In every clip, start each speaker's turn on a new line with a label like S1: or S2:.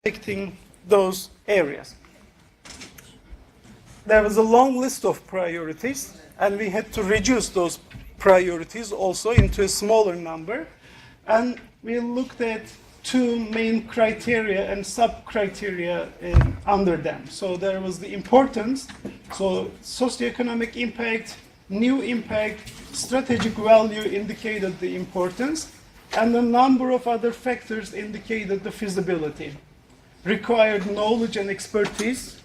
S1: affecting those areas. There was a long list of priorities, and we had to reduce those priorities also into a smaller number. And we looked at two main criteria and sub-criteria under them. So there was the importance, so socioeconomic impact, new impact, strategic value indicated the importance, and a number of other factors indicated the feasibility. Required knowledge and expertise,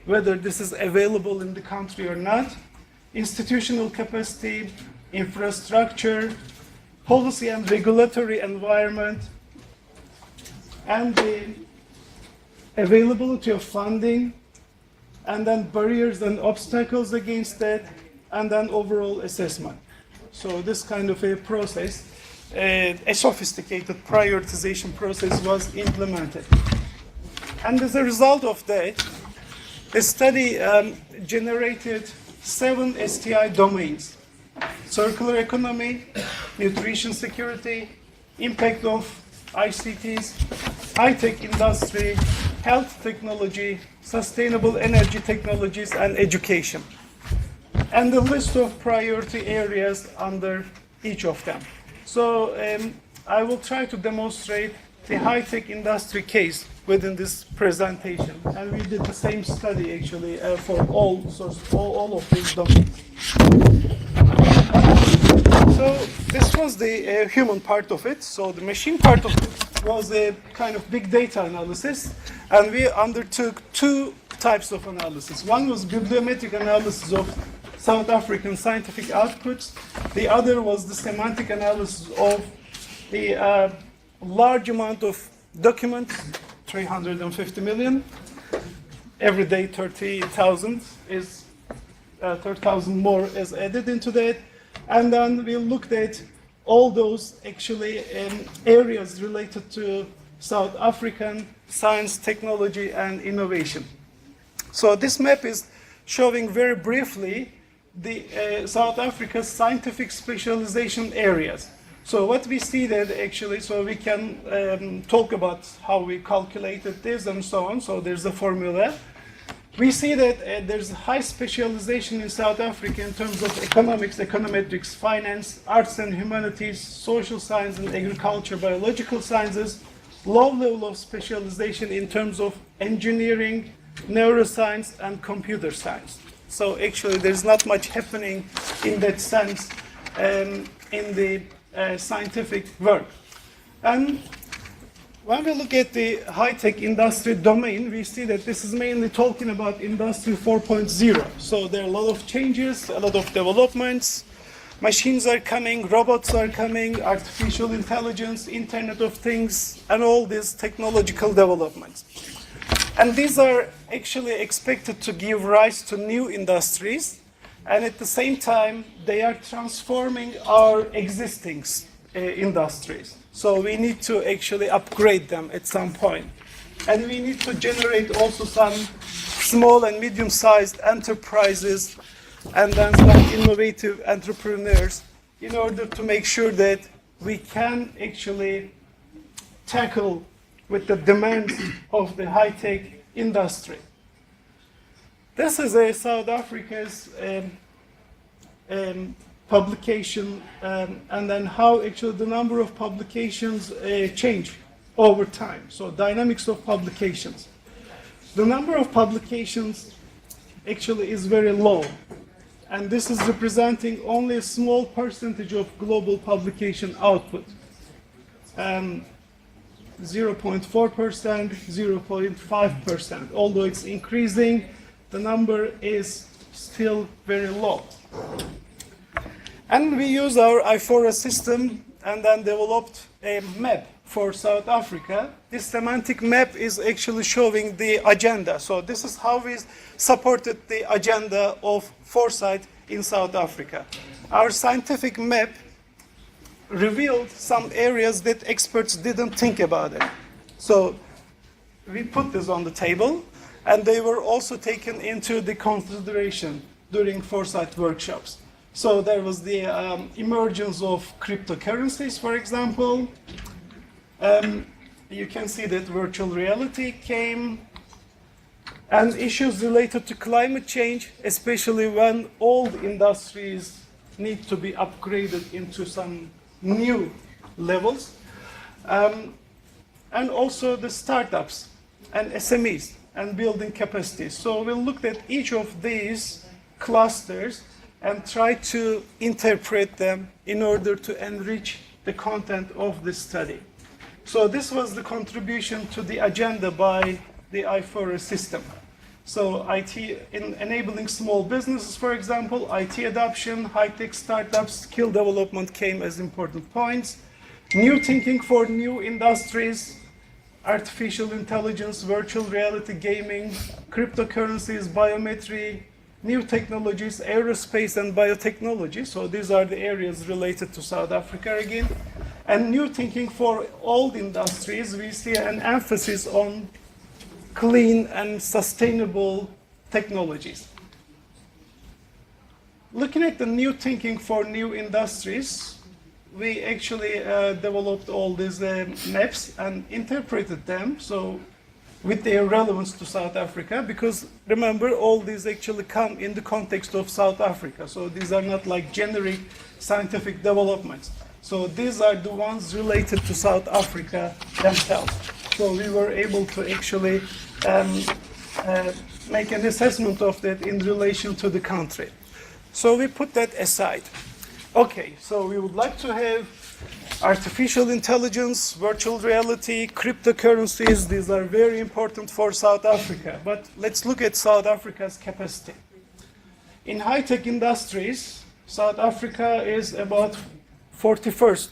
S1: whether this is available in the country or not, institutional capacity, infrastructure, policy and regulatory environment, and the availability of funding, and then barriers and obstacles against that, and then overall assessment. So this kind of a process, a sophisticated prioritization process was implemented. And as a result of that, the study generated 7 STI domains: circular economy, nutrition security, impact of ICTs, high-tech industry, health technology, sustainable energy technologies, and education. And the list of priority areas under each of them. So I will try to demonstrate the high-tech industry case within this presentation. And we did the same study actually for all of these domains. So this was the human part of it. So the machine part of it was a kind of big data analysis. And we undertook 2 types of analysis. One was bibliometric analysis of South African scientific outputs. The other was the semantic analysis of the large amount of documents, 350 million. Every day 30,000 is 30,000 more is added into that. And then we looked at all those actually areas related to South African science, technology, and innovation. So this map is showing very briefly the South Africa's scientific specialization areas. So what we see that actually, so we can talk about how we calculated this and so on. So there's a formula. We see that there's high specialization in South Africa in terms of economics, econometrics, finance, arts and humanities, social science and agriculture, biological sciences, low level of specialization in terms of engineering, neuroscience, and computer science. So actually there's not much happening in that sense in the scientific work. And when we look at the high-tech industry domain, we see that this is mainly talking about Industry 4.0. So there are a lot of changes, a lot of developments. Machines are coming, robots are coming, artificial intelligence, Internet of Things, and all these technological developments. And these are actually expected to give rise to new industries, and at the same time, they are transforming our existing industries. So we need to actually upgrade them at some point. And we need to generate also some small and medium-sized enterprises and then some innovative entrepreneurs in order to make sure that we can actually tackle with the demands of the high-tech industry. This is a South Africa's publication, and then how actually the number of publications change over time. So dynamics of publications. The number of publications actually is very low, and this is representing only a small percentage of global publication output. 0.4%, 0.5%. Although it's increasing, the number is still very low. And we use our IFORA system and then developed a map for South Africa. This semantic map is actually showing the agenda. So this is how we supported the agenda of foresight in South Africa. Our scientific map revealed some areas that experts didn't think about it. So we put this on the table, and they were also taken into the consideration during foresight workshops. So there was the emergence of cryptocurrencies, for example, you can see that virtual reality came, and issues related to climate change, especially when old industries need to be upgraded into some new levels, and also the startups and SMEs and building capacity. So we'll look at each of these clusters and try to interpret them in order to enrich the content of this study. So this was the contribution to the agenda by the I4S system. So IT, in enabling small businesses, for example, IT adoption, high-tech startups, skill development came as important points. New thinking for new industries, artificial intelligence, virtual reality, gaming, cryptocurrencies, biometry, new technologies, aerospace and biotechnology. So these are the areas related to South Africa again. And new thinking for old industries, we see an emphasis on clean and sustainable technologies. Looking at the new thinking for new industries, we actually developed all these maps and interpreted them, so with their relevance to South Africa, because remember, all these actually come in the context of South Africa, so these are not like generic scientific developments. So these are the ones related to South Africa themselves. So we were able to actually make an assessment of that in relation to the country. So we put that aside. Okay, so we would like to have artificial intelligence, virtual reality, cryptocurrencies. These are very important for South Africa. But let's look at South Africa's capacity. In high-tech industries, South Africa is about 41st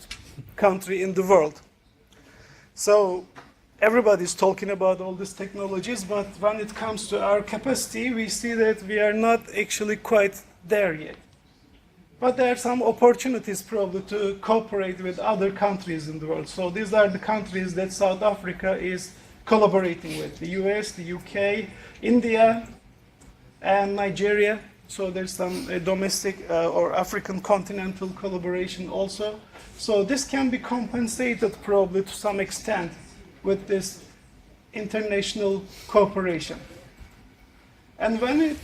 S1: country in the world. So everybody's talking about all these technologies, but when it comes to our capacity, we see that we are not actually quite there yet. But there are some opportunities probably to cooperate with other countries in the world. So these are the countries that South Africa is collaborating with: the US, the UK, India, and Nigeria. So there's some domestic or African continental collaboration also. So this can be compensated probably to some extent with this international cooperation. And when it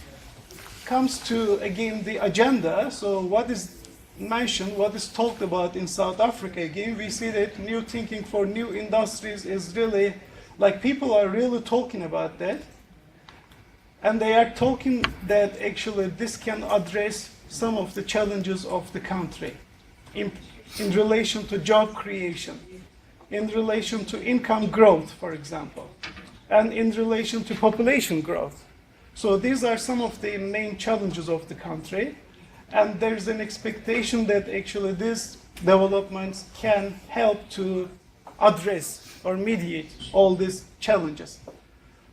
S1: comes to, again, the agenda, so what is mentioned, what is talked about in South Africa, again, we see that new thinking for new industries is really, like, people are really talking about that. And they are talking that actually this can address some of the challenges of the country in relation to job creation, in relation to income growth, for example, and in relation to population growth. So these are some of the main challenges of the country, and there's an expectation that actually these developments can help to address or mediate all these challenges.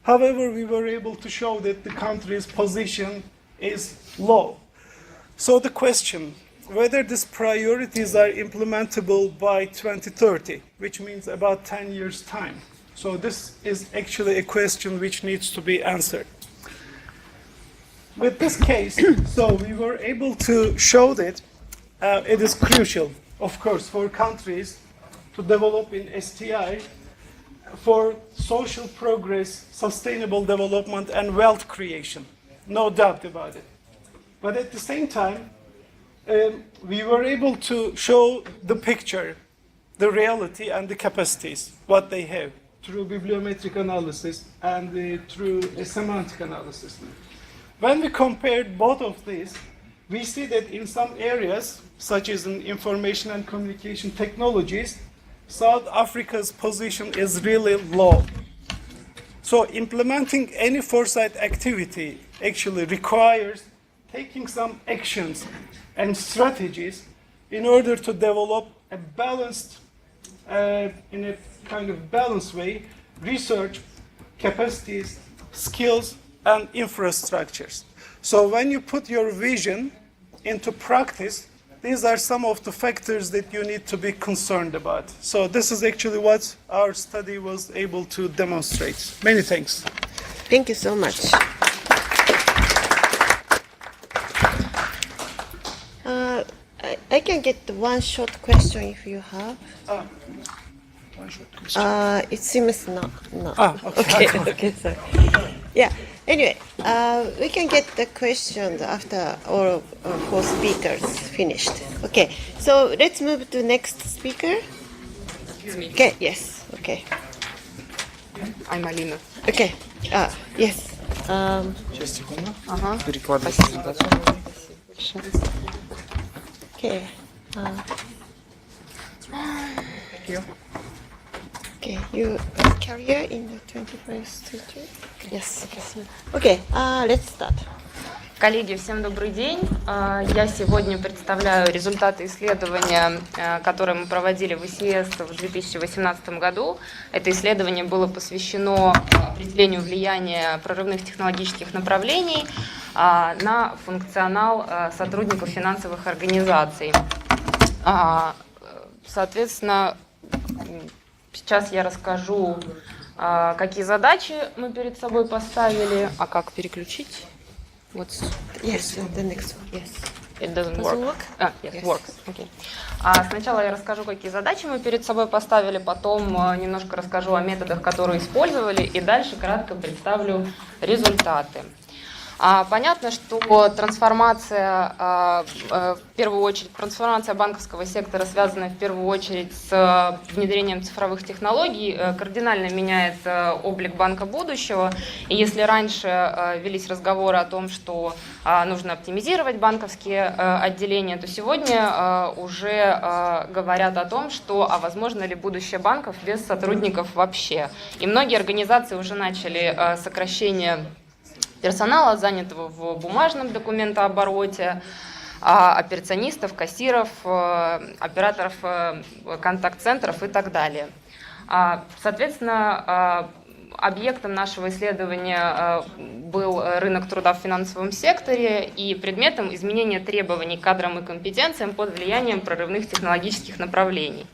S1: However, we were able to show that the country's position is low. So the question, whether these priorities are implementable by 2030, which means about 10 years' time. So this is actually a question which needs to be answered. With this case, so we were able to show that it is crucial, of course, for countries to develop in STI for social progress, sustainable development, and wealth creation. No doubt about it. But at the same time, we were able to show the picture, the reality, and the capacities, what they have, through bibliometric analysis and through a semantic analysis. When we compared both of these, we see that in some areas, such as in information and communication technologies, South Africa's position is really low. So implementing any foresight activity actually requires taking some actions and strategies in order to develop a balanced, in a kind of balanced way, research, capacities, skills, and infrastructures. So when you put your vision into practice, these are some of the factors that you need to be concerned about. So this is actually what our study was able to demonstrate. Many thanks.
S2: Thank you so much. I can get one short question if you have.
S1: one short question.
S2: It seems not.
S1: Okay.
S2: Okay, sorry. Yeah. Anyway, we can get the questions after all four speakers finished. Okay. So let's move to next speaker. Okay. Yes. Okay.
S3: I'm Alina.
S2: Okay. Yes.
S1: Сейчас, секунду.
S3: Ага.
S4: Перекладывай.
S2: Okay. Okay, you career in the 21st century? Yes. Okay, let's start.
S3: Коллеги, всем добрый день. Я сегодня представляю результаты исследования, которое мы проводили в ИСС в 2018 году. Это исследование было посвящено определению влияния прорывных технологических направлений на функционал сотрудников финансовых организаций. Соответственно, сейчас я расскажу, какие задачи мы перед собой поставили, а как переключить.
S2: Yes, the next one.
S3: Yes. It doesn't
S2: Doesn't
S3: work.
S2: work?
S3: Yes,
S2: Yes.
S3: works. Okay. Сначала я расскажу, какие задачи мы перед собой поставили, потом немножко расскажу о методах, которые использовали, и дальше кратко представлю результаты. Понятно, что трансформация, в первую очередь, трансформация банковского сектора связана в первую очередь с внедрением цифровых технологий, кардинально меняет облик банка будущего. И если раньше велись разговоры о том, что нужно оптимизировать банковские отделения, то сегодня уже говорят о том, что возможно ли будущее банков без сотрудников вообще. И многие организации уже начали сокращение персонала, занятого в бумажном документообороте, операционистов, кассиров, операторов контакт-центров и так далее. Соответственно, объектом нашего исследования был рынок труда в финансовом секторе и предметом изменения требований к кадрам и компетенциям под влиянием прорывных технологических направлений.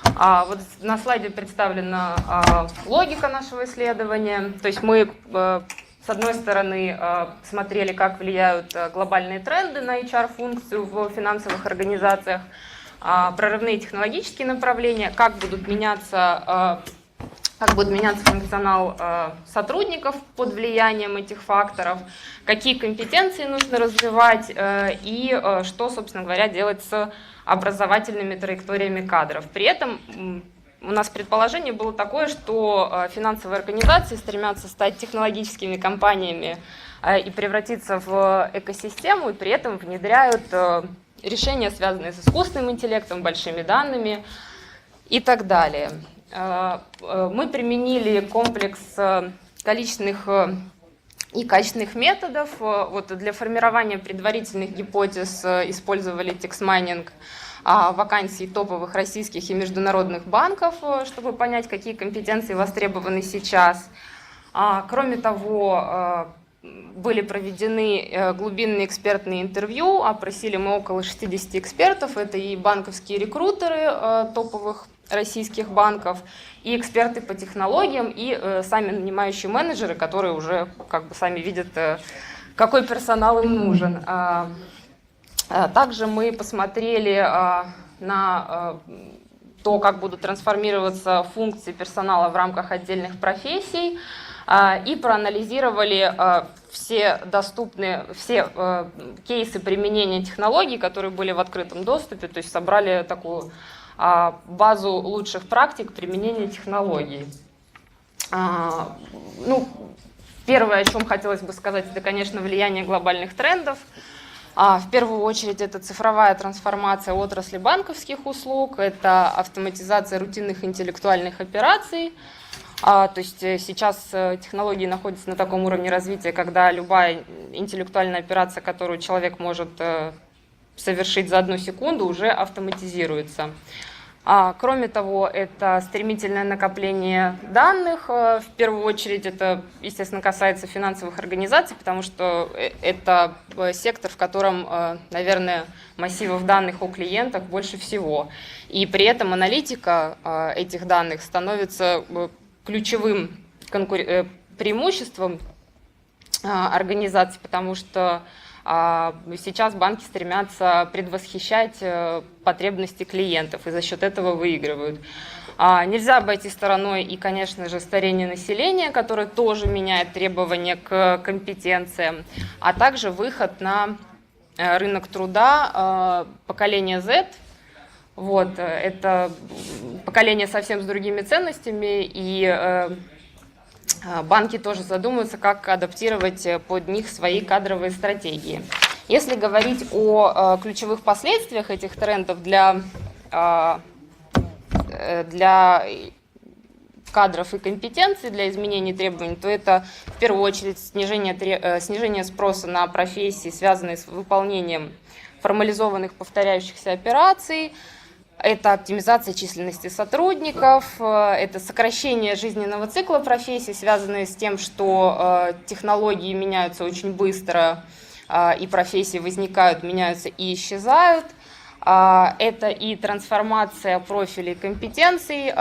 S3: Вот на слайде представлена логика нашего исследования. То есть мы с одной стороны, смотрели, как влияют глобальные тренды на HR-функцию в финансовых организациях, прорывные технологические направления, как будет меняться функционал сотрудников под влиянием этих факторов, какие компетенции нужно развивать и что, собственно говоря, делать с образовательными траекториями кадров. При этом у нас предположение было такое, что финансовые организации стремятся стать технологическими компаниями и превратиться в экосистему, и при этом внедряют решения, связанные с искусственным интеллектом, большими данными и так далее. Мы применили комплекс количественных и качественных методов. Вот для формирования предварительных гипотез использовали текст-майнинг вакансий топовых российских и международных банков, чтобы понять, какие компетенции востребованы сейчас. Кроме того, были проведены глубинные экспертные интервью, опросили мы около 60 экспертов, это и банковские рекрутеры топовых российских банков, и эксперты по технологиям, и сами нанимающие менеджеры, которые уже как бы сами видят, какой персонал им нужен. Также мы посмотрели на то, как будут трансформироваться функции персонала в рамках отдельных профессий, и проанализировали все кейсы применения технологий, которые были в открытом доступе, то есть собрали такую базу лучших практик применения технологий. Первое, о чем хотелось бы сказать, это, конечно, влияние глобальных трендов. В первую очередь это цифровая трансформация отрасли банковских услуг, это автоматизация рутинных интеллектуальных операций. То есть сейчас технологии находятся на таком уровне развития, когда любая интеллектуальная операция, которую человек может совершить за 1 секунду, уже автоматизируется. Кроме того, это стремительное накопление данных. В первую очередь это, естественно, касается финансовых организаций, потому что это сектор, в котором, наверное, массивов данных о клиентах больше всего. И при этом аналитика этих данных становится ключевым преимуществом организаций, потому что сейчас банки стремятся предвосхищать потребности клиентов и за счет этого выигрывают. Нельзя обойти стороной и, конечно же, старение населения, которое тоже меняет требования к компетенциям, а также выход на рынок труда поколения Z. Вот, это поколение совсем с другими ценностями, и банки тоже задумываются, как адаптировать под них свои кадровые стратегии. Если говорить о ключевых последствиях этих трендов для кадров и компетенций, для изменений требований, то это в первую очередь снижение спроса на профессии, связанные с выполнением формализованных повторяющихся операций, это оптимизация численности сотрудников, это сокращение жизненного цикла профессий, связанные с тем, что технологии меняются очень быстро, и профессии возникают, меняются и исчезают. Это и трансформация профилей компетенций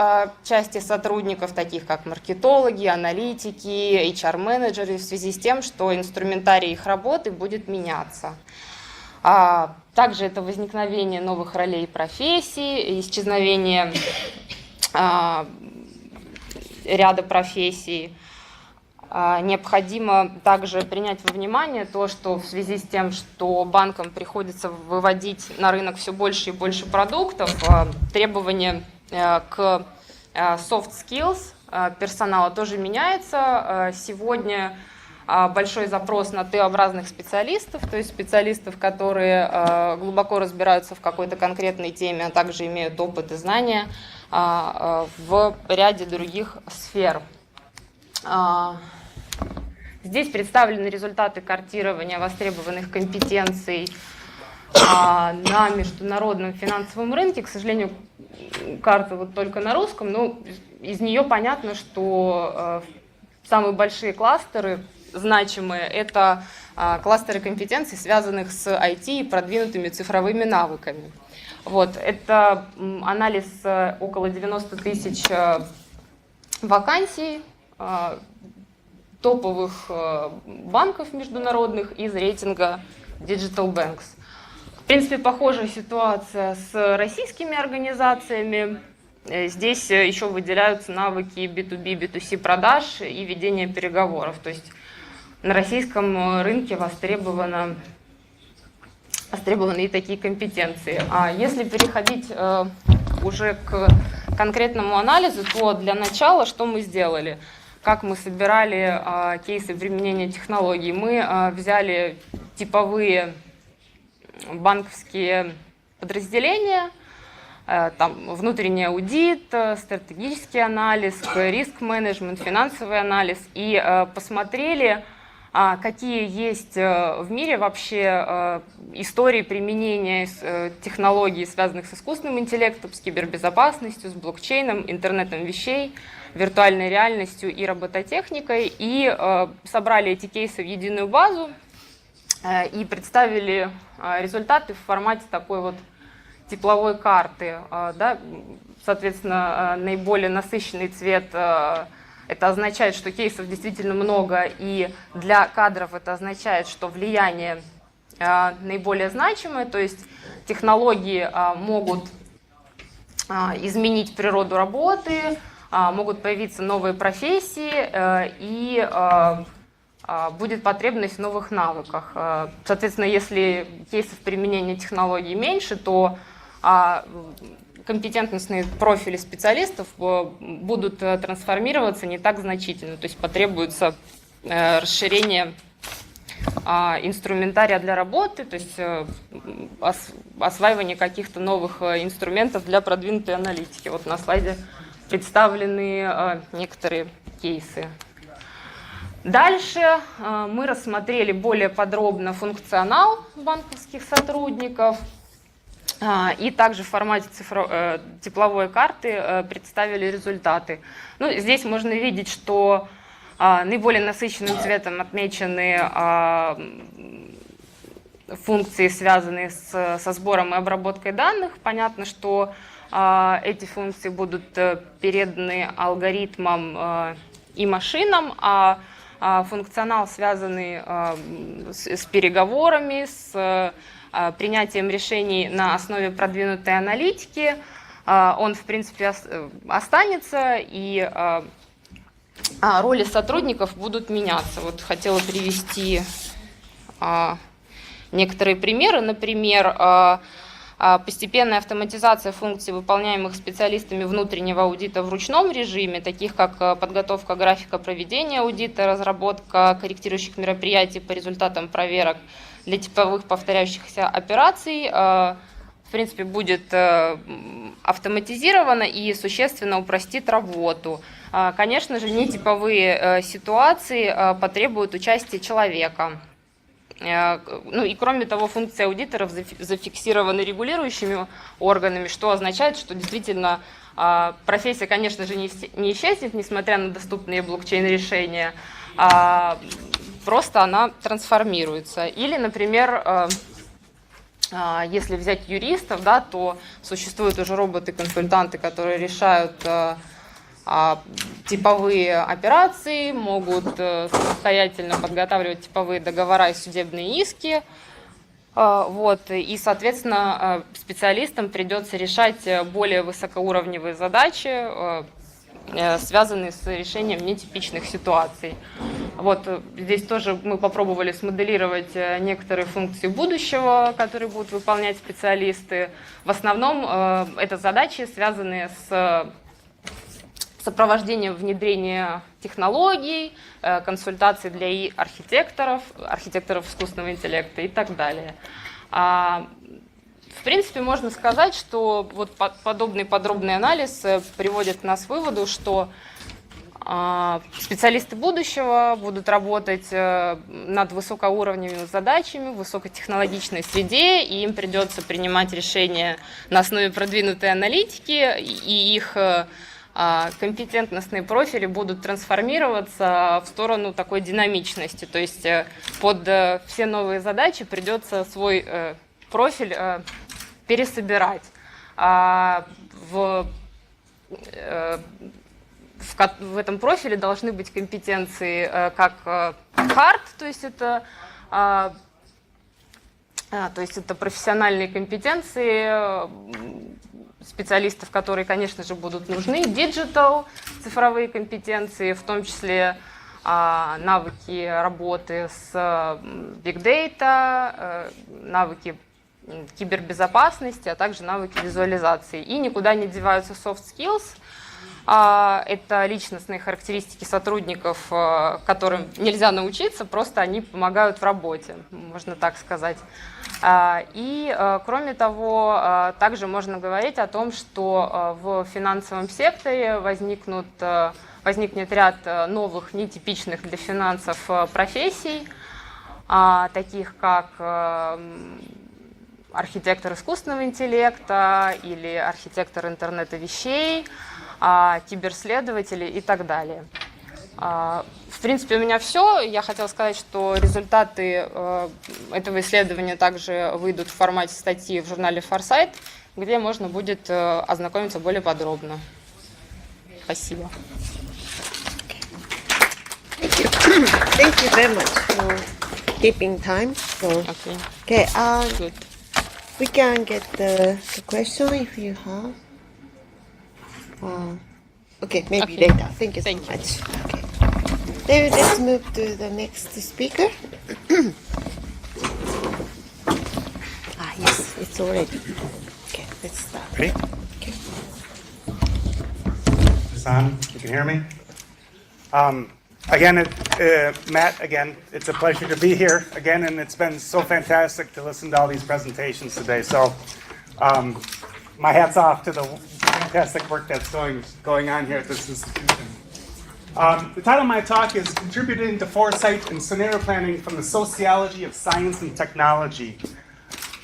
S3: части сотрудников, таких как маркетологи, аналитики, HR-менеджеры, в связи с тем, что инструментарий их работы будет меняться. Также это возникновение новых ролей и профессий, исчезновение ряда профессий. Необходимо также принять во внимание то, что в связи с тем, что банкам приходится выводить на рынок все больше и больше продуктов, требования к soft skills персонала тоже меняются. Сегодня большой запрос на Т-образных специалистов, то есть специалистов, которые глубоко разбираются в какой-то конкретной теме, а также имеют опыт и знания в ряде других сфер. Здесь представлены результаты картирования востребованных компетенций на международном финансовом рынке. К сожалению, карта вот только на русском, но из нее понятно, что самые большие кластеры значимые – это кластеры компетенций, связанных с IT и продвинутыми цифровыми навыками. Вот, это анализ около 90 тысяч вакансий топовых банков международных из рейтинга Digital Banks. В принципе, похожая ситуация с российскими организациями. Здесь еще выделяются навыки B2B, B2C продаж и ведения переговоров. То есть на российском рынке востребованы и такие компетенции. А если переходить уже к конкретному анализу, то для начала что мы сделали? Как мы собирали кейсы применения технологий? Мы взяли типовые банковские подразделения, там внутренний аудит, стратегический анализ, риск-менеджмент, финансовый анализ, и посмотрели, какие есть в мире вообще истории применения технологий, связанных с искусственным интеллектом, с кибербезопасностью, с блокчейном, интернетом вещей, виртуальной реальностью и робототехникой, и собрали эти кейсы в единую базу и представили результаты в формате такой вот тепловой карты. Да? Соответственно, наиболее насыщенный цвет это означает, что кейсов действительно много, и для кадров это означает, что влияние наиболее значимое, то есть технологии могут изменить природу работы, могут появиться новые профессии, и будет потребность в новых навыках. Соответственно, если кейсов применения технологий меньше, то компетентностные профили специалистов будут трансформироваться не так значительно, то есть потребуется расширение инструментария для работы, то есть осваивание каких-то новых инструментов для продвинутой аналитики. Вот на слайде представлены некоторые кейсы. Дальше мы рассмотрели более подробно функционал банковских сотрудников и также в формате тепловой карты представили результаты. Ну, здесь можно видеть, что наиболее насыщенным цветом отмечены функции, связанные со сбором и обработкой данных. Понятно, что эти функции будут переданы алгоритмам и машинам, а функционал, связанный с переговорами, с принятием решений на основе продвинутой аналитики, он, в принципе, останется, и роли сотрудников будут меняться. Вот хотела привести некоторые примеры. Например, постепенная автоматизация функций, выполняемых специалистами внутреннего аудита в ручном режиме, таких как подготовка графика проведения аудита, разработка корректирующих мероприятий по результатам проверок для типовых повторяющихся операций, в принципе, будет автоматизировано и существенно упростит работу. Конечно же, нетиповые ситуации потребуют участия человека. Ну и кроме того, функции аудиторов зафиксированы регулирующими органами, что означает, что действительно профессия, конечно же, не исчезнет, несмотря на доступные блокчейн-решения, просто она трансформируется. Или, например, если взять юристов, да, то существуют уже роботы-консультанты, которые решают типовые операции, могут самостоятельно подготавливать типовые договора и судебные иски. Вот, и, соответственно, специалистам придется решать более высокоуровневые задачи, связанные с решением нетипичных ситуаций. Вот, здесь тоже мы попробовали смоделировать некоторые функции будущего, которые будут выполнять специалисты. В основном это задачи, связанные с сопровождением внедрения технологий, консультаций для архитекторов искусственного интеллекта и так далее. В принципе, можно сказать, что вот подобный подробный анализ приводит нас к выводу, что специалисты будущего будут работать над высокоуровневыми задачами в высокотехнологичной среде, и им придется принимать решения на основе продвинутой аналитики, и их компетентностные профили будут трансформироваться в сторону такой динамичности. То есть под все новые задачи придется свой профиль пересобирать. В этом профиле должны быть компетенции как hard, то есть это профессиональные компетенции специалистов, которые, конечно же, будут нужны, digital, цифровые компетенции, в том числе навыки работы с big data, навыки кибербезопасности, а также навыки визуализации. И никуда не деваются soft skills. Это личностные характеристики сотрудников, которым нельзя научиться, просто они помогают в работе, можно так сказать. И, кроме того, также можно говорить о том, что в финансовом секторе возникнет ряд новых, нетипичных для финансов профессий, таких как архитектор искусственного интеллекта или архитектор интернета вещей, киберследователи и так далее. В принципе, у меня все. Я хотела сказать, что результаты этого исследования также выйдут в формате статьи в журнале «Форсайт», где можно будет ознакомиться более подробно. Спасибо.
S2: Thank you very much for keeping time. So, okay,
S3: Good.
S2: we can get the question if you have. Okay, maybe later. Thank you so much. Okay. Then let's move to the next speaker. Yes, it's already. Okay, let's start.
S4: Ready?
S2: Okay.
S4: It's on. You can hear me. Again, Matt, again, it's a pleasure to be here again, and it's been so fantastic to listen to all these presentations today. So my hat's off to the fantastic work that's going on here at this institution. The title of my talk is Contributing to Foresight and Scenario Planning from the Sociology of Science and Technology.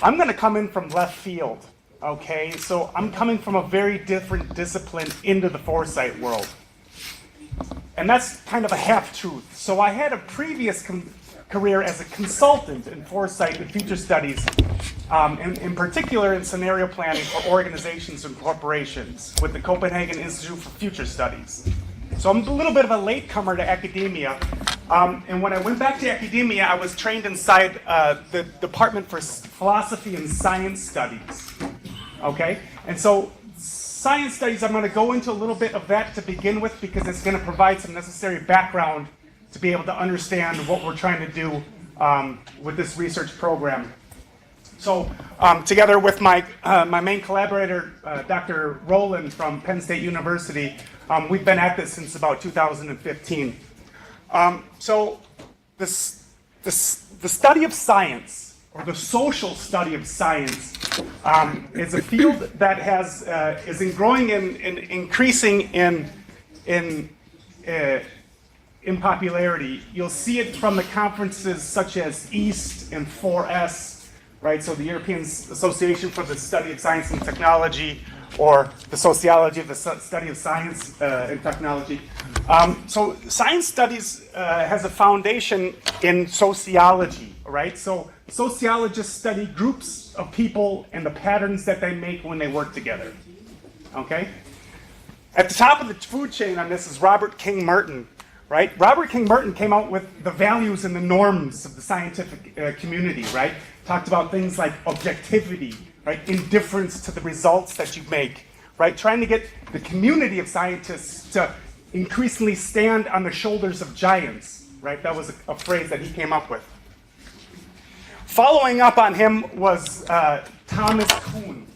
S4: I'm going to come in from left field, okay? So I'm coming from a very different discipline into the foresight world. And that's kind of a half-truth. So I had a previous career as a consultant in foresight and future studies, in particular in scenario planning for organizations and corporations with the Copenhagen Institute for Future Studies. So I'm a little bit of a latecomer to academia. And when I went back to academia, I was trained inside the Department for Philosophy and Science Studies. Okay? And so science studies, I'm going to go into a little bit of that to begin with because it's going to provide some necessary background to be able to understand what we're trying to do with this research program. So together with my main collaborator, Dr. Rowland from Penn State University, we've been at this since about 2015. So the study of science, or the social study of science, is a field that is growing and increasing in popularity. You'll see it from the conferences such as EAST and 4S, right? So the European Association for the Study of Science and Technology, or the sociology of the study of science and technology. So science studies has a foundation in sociology, right? So sociologists study groups of people and the patterns that they make when they work together, okay? At the top of the food chain on this is Robert King Merton, right? Robert King Merton came out with the values and the norms of the scientific community, right? Talked about things like objectivity, right? Indifference to the results that you make, right? Trying to get the community of scientists to increasingly stand on the shoulders of giants, right? That was a phrase that he came up with. Following up on him was Thomas Kuhn,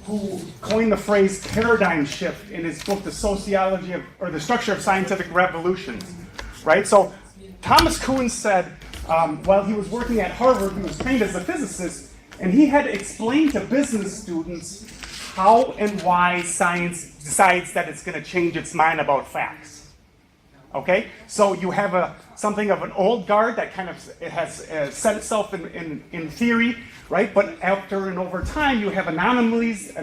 S4: who coined the phrase paradigm shift in his book, The Sociology of, or the Structure of Scientific Revolutions, right? So Thomas Kuhn said, while he was working at Harvard, he was trained as a physicist, and he had to explain to business students how and why science decides that it's going to change its mind about facts. Okay, so you have something of an old guard that kind of has set itself in theory, right? But after and over time, you have anomalies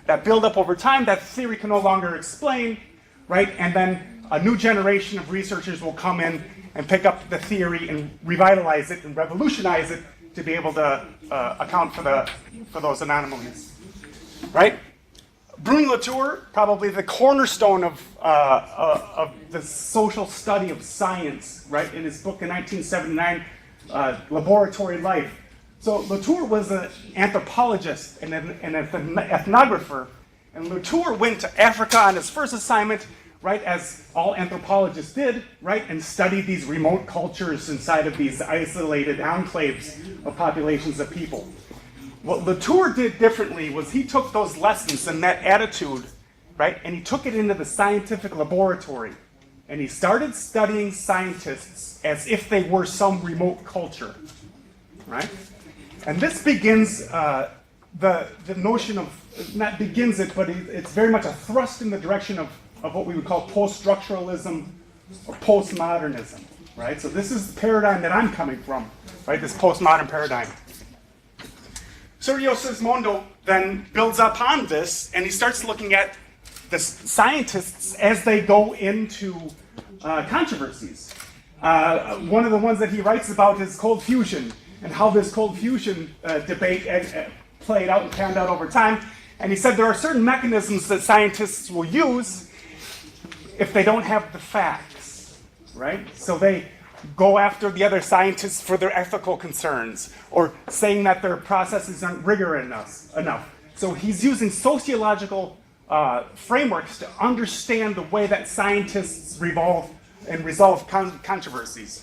S4: that build up over time that theory can no longer explain, right? And then a new generation of researchers will come in and pick up the theory and revitalize it and revolutionize it to be able to account for those anomalies, right? Brune-Latour, probably the cornerstone of the social study of science, right? In his book in 1979, Laboratory Life. So Latour was an anthropologist and an ethnographer, and Latour went to Africa on his first assignment, right, as all anthropologists did, right, and studied these remote cultures inside of these isolated enclaves of populations of people. What Latour did differently was he took those lessons and that attitude, right, and he took it into the scientific laboratory. And he started studying scientists as if they were some remote culture, right? And this begins the notion of, not begins it, but it's very much a thrust in the direction of what we would call post-structuralism or postmodernism, right? So this is the paradigm that I'm coming from, right, this postmodern paradigm. Sergio Sismondo then builds upon this, and he starts looking at the scientists as they go into controversies. One of the ones that he writes about is cold fusion, and how this cold fusion debate played out and panned out over time. And he said there are certain mechanisms that scientists will use if they don't have the facts, right? So they go after the other scientists for their ethical concerns, or saying that their processes aren't rigorous enough. So he's using sociological frameworks to understand the way that scientists resolve controversies.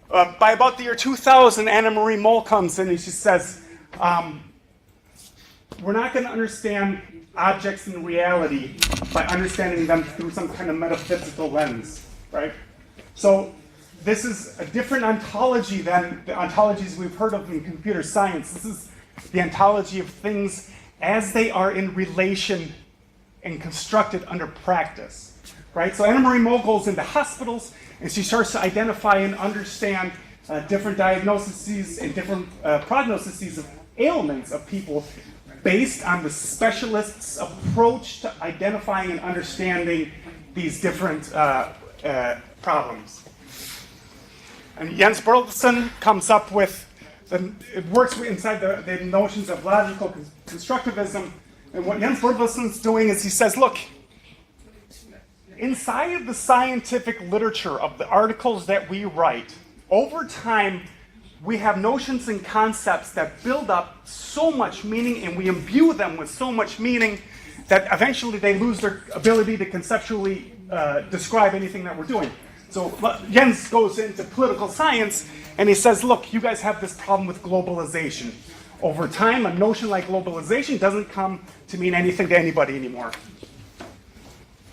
S4: By about the year 2000, Anna Marie Moll comes in and she says, we're not going to understand objects in reality by understanding them through some kind of metaphysical lens, right? So this is a different ontology than the ontologies we've heard of in computer science. This is the ontology of things as they are in relation and constructed under practice, right? So Anna Marie Moll goes into hospitals and she starts to identify and understand different diagnoses and different prognoses of ailments of people based on the specialist's approach to identifying and understanding these different problems. And Jens Bertelsen comes up with, it works inside the notions of logical constructivism. And what Jens Bertelsen's doing is he says, look, inside of the scientific literature of the articles that we write, over time, we have notions and concepts that build up so much meaning, and we imbue them with so much meaning that eventually they lose their ability to conceptually describe anything that we're doing. So Jens goes into political science, and he says, look, you guys have this problem with globalization. Over time, a notion like globalization doesn't come to mean anything to anybody anymore.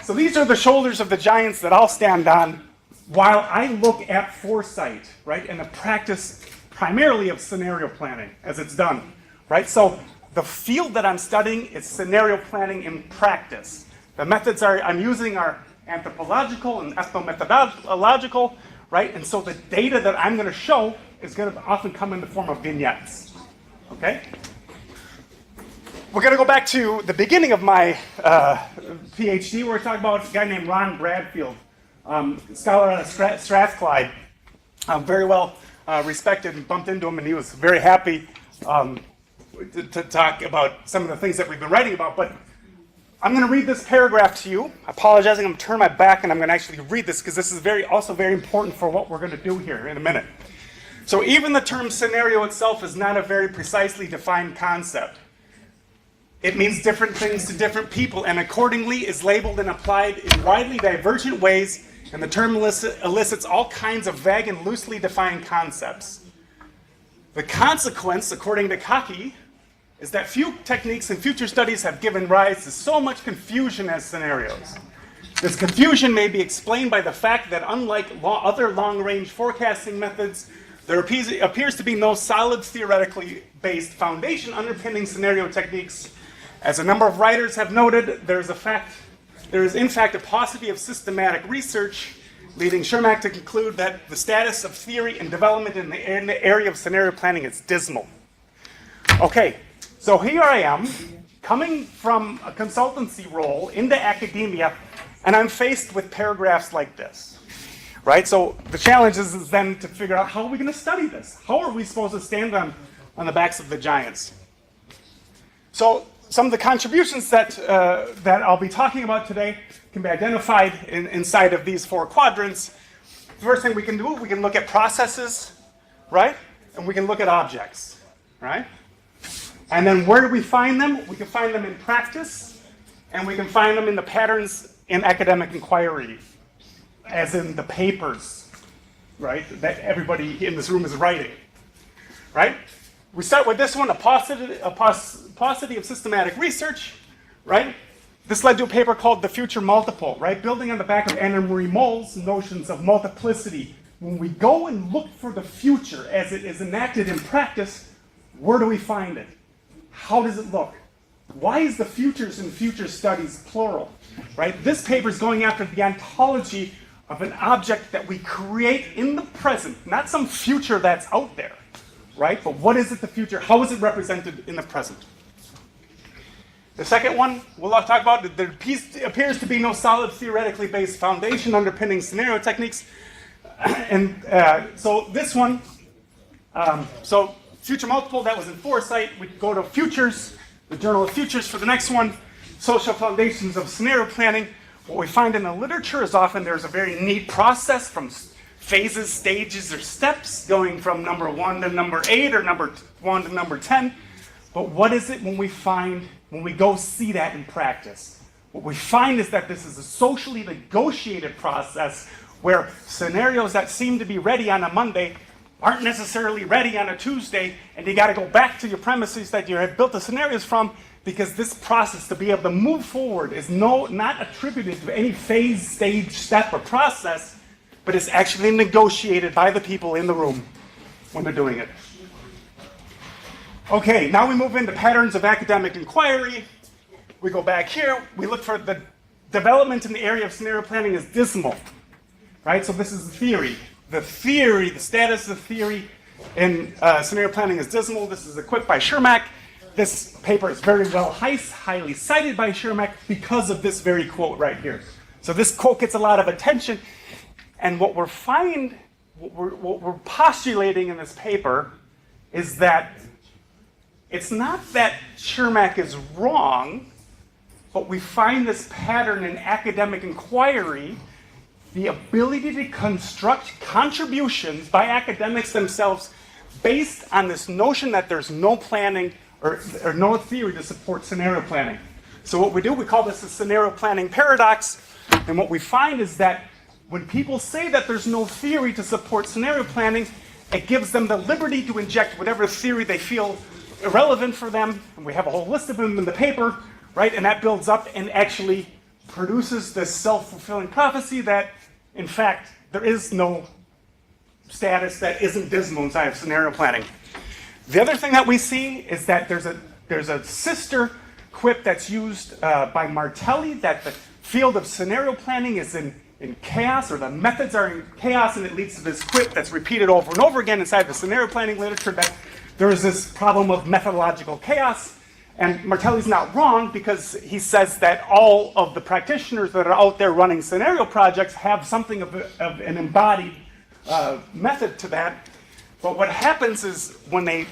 S4: So these are the shoulders of the giants that I'll stand on while I look at foresight, right, and the practice primarily of scenario planning as it's done, right? So the field that I'm studying is scenario planning in practice. The methods I'm using are anthropological and ethnomethodological, right? And so the data that I'm going to show is going to often come in the form of vignettes, okay? We're going to go back to the beginning of my PhD, where we're talking about a guy named Ron Bradfield, scholar out of Strathclyde, very well respected, and bumped into him, and he was very happy to talk about some of the things that we've been writing about. But I'm going to read this paragraph to you. I apologize, I'm going to turn my back, and I'm going to actually read this, because this is also very important for what we're going to do here in a minute. So even the term scenario itself is not a very precisely defined concept. It means different things to different people, and accordingly is labeled and applied in widely divergent ways, and the term elicits all kinds of vague and loosely defined concepts. The consequence, according to Kaki, is that few techniques and future studies have given rise to so much confusion as scenarios. This confusion may be explained by the fact that unlike other long-range forecasting methods, there appears to be no solid theoretically based foundation underpinning scenario techniques. As a number of writers have noted, there is in fact a paucity of systematic research, leading Schmatko to conclude that the status of theory and development in the area of scenario planning is dismal. Okay, so here I am, coming from a consultancy role into academia, and I'm faced with paragraphs like this, right? So the challenge is then to figure out, how are we going to study this? How are we supposed to stand on the backs of the giants? So some of the contributions that I'll be talking about today can be identified inside of these four quadrants. The first thing we can do, we can look at processes, right? And we can look at objects, right? And then where do we find them? We can find them in practice, and we can find them in the patterns in academic inquiry, as in the papers, right, that everybody in this room is writing, right? We start with this one, a paucity of systematic research, right? This led to a paper called The Future Multiple, right? Building on the back of Anna Marie Moll's notions of multiplicity. When we go and look for the future as it is enacted in practice, where do we find it? How does it look? Why is the futures in future studies plural, right? This paper is going after the ontology of an object that we create in the present, not some future that's out there, right? But what is it, the future? How is it represented in the present? The second one we'll talk about, there appears to be no solid theoretically based foundation underpinning scenario techniques. And so this one, so Future Multiple, that was in Foresight. We go to Futures, the Journal of Futures for the next one, Social Foundations of Scenario Planning. What we find in the literature is often there's a very neat process from phases, stages, or steps, going from number 1 to number 8 or number 1 to number 10. But what is it when we go see that in practice? What we find is that this is a socially negotiated process where scenarios that seem to be ready on a Monday aren't necessarily ready on a Tuesday, and you got to go back to your premises that you have built the scenarios from, because this process to be able to move forward is not attributed to any phase, stage, step, or process, but is actually negotiated by the people in the room when they're doing it. Okay, now we move into patterns of academic inquiry. We go back here, we look for the development in the area of scenario planning is dismal, right? So this is the theory. The status of theory in scenario planning is dismal. This is a quote by Schmatko. This paper is very well highly cited by Schmatko because of this very quote right here. So this quote gets a lot of attention, and what we're postulating in this paper is that it's not that Schmatko is wrong, but we find this pattern in academic inquiry, the ability to construct contributions by academics themselves based on this notion that there's no planning or no theory to support scenario planning. So what we do, we call this a scenario planning paradox. And what we find is that when people say that there's no theory to support scenario planning, it gives them the liberty to inject whatever theory they feel irrelevant for them. And we have a whole list of them in the paper, right? And that builds up and actually produces this self-fulfilling prophecy that, in fact, there is no status that isn't dismal inside of scenario planning. The other thing that we see is that there's a sister quip that's used by Martelli, that the field of scenario planning is in chaos, or the methods are in chaos, and it leads to this quip that's repeated over and over again inside the scenario planning literature, that there is this problem of methodological chaos. And Martelli's not wrong, because he says that all of the practitioners that are out there running scenario projects have something of an embodied method to that. But what happens is when the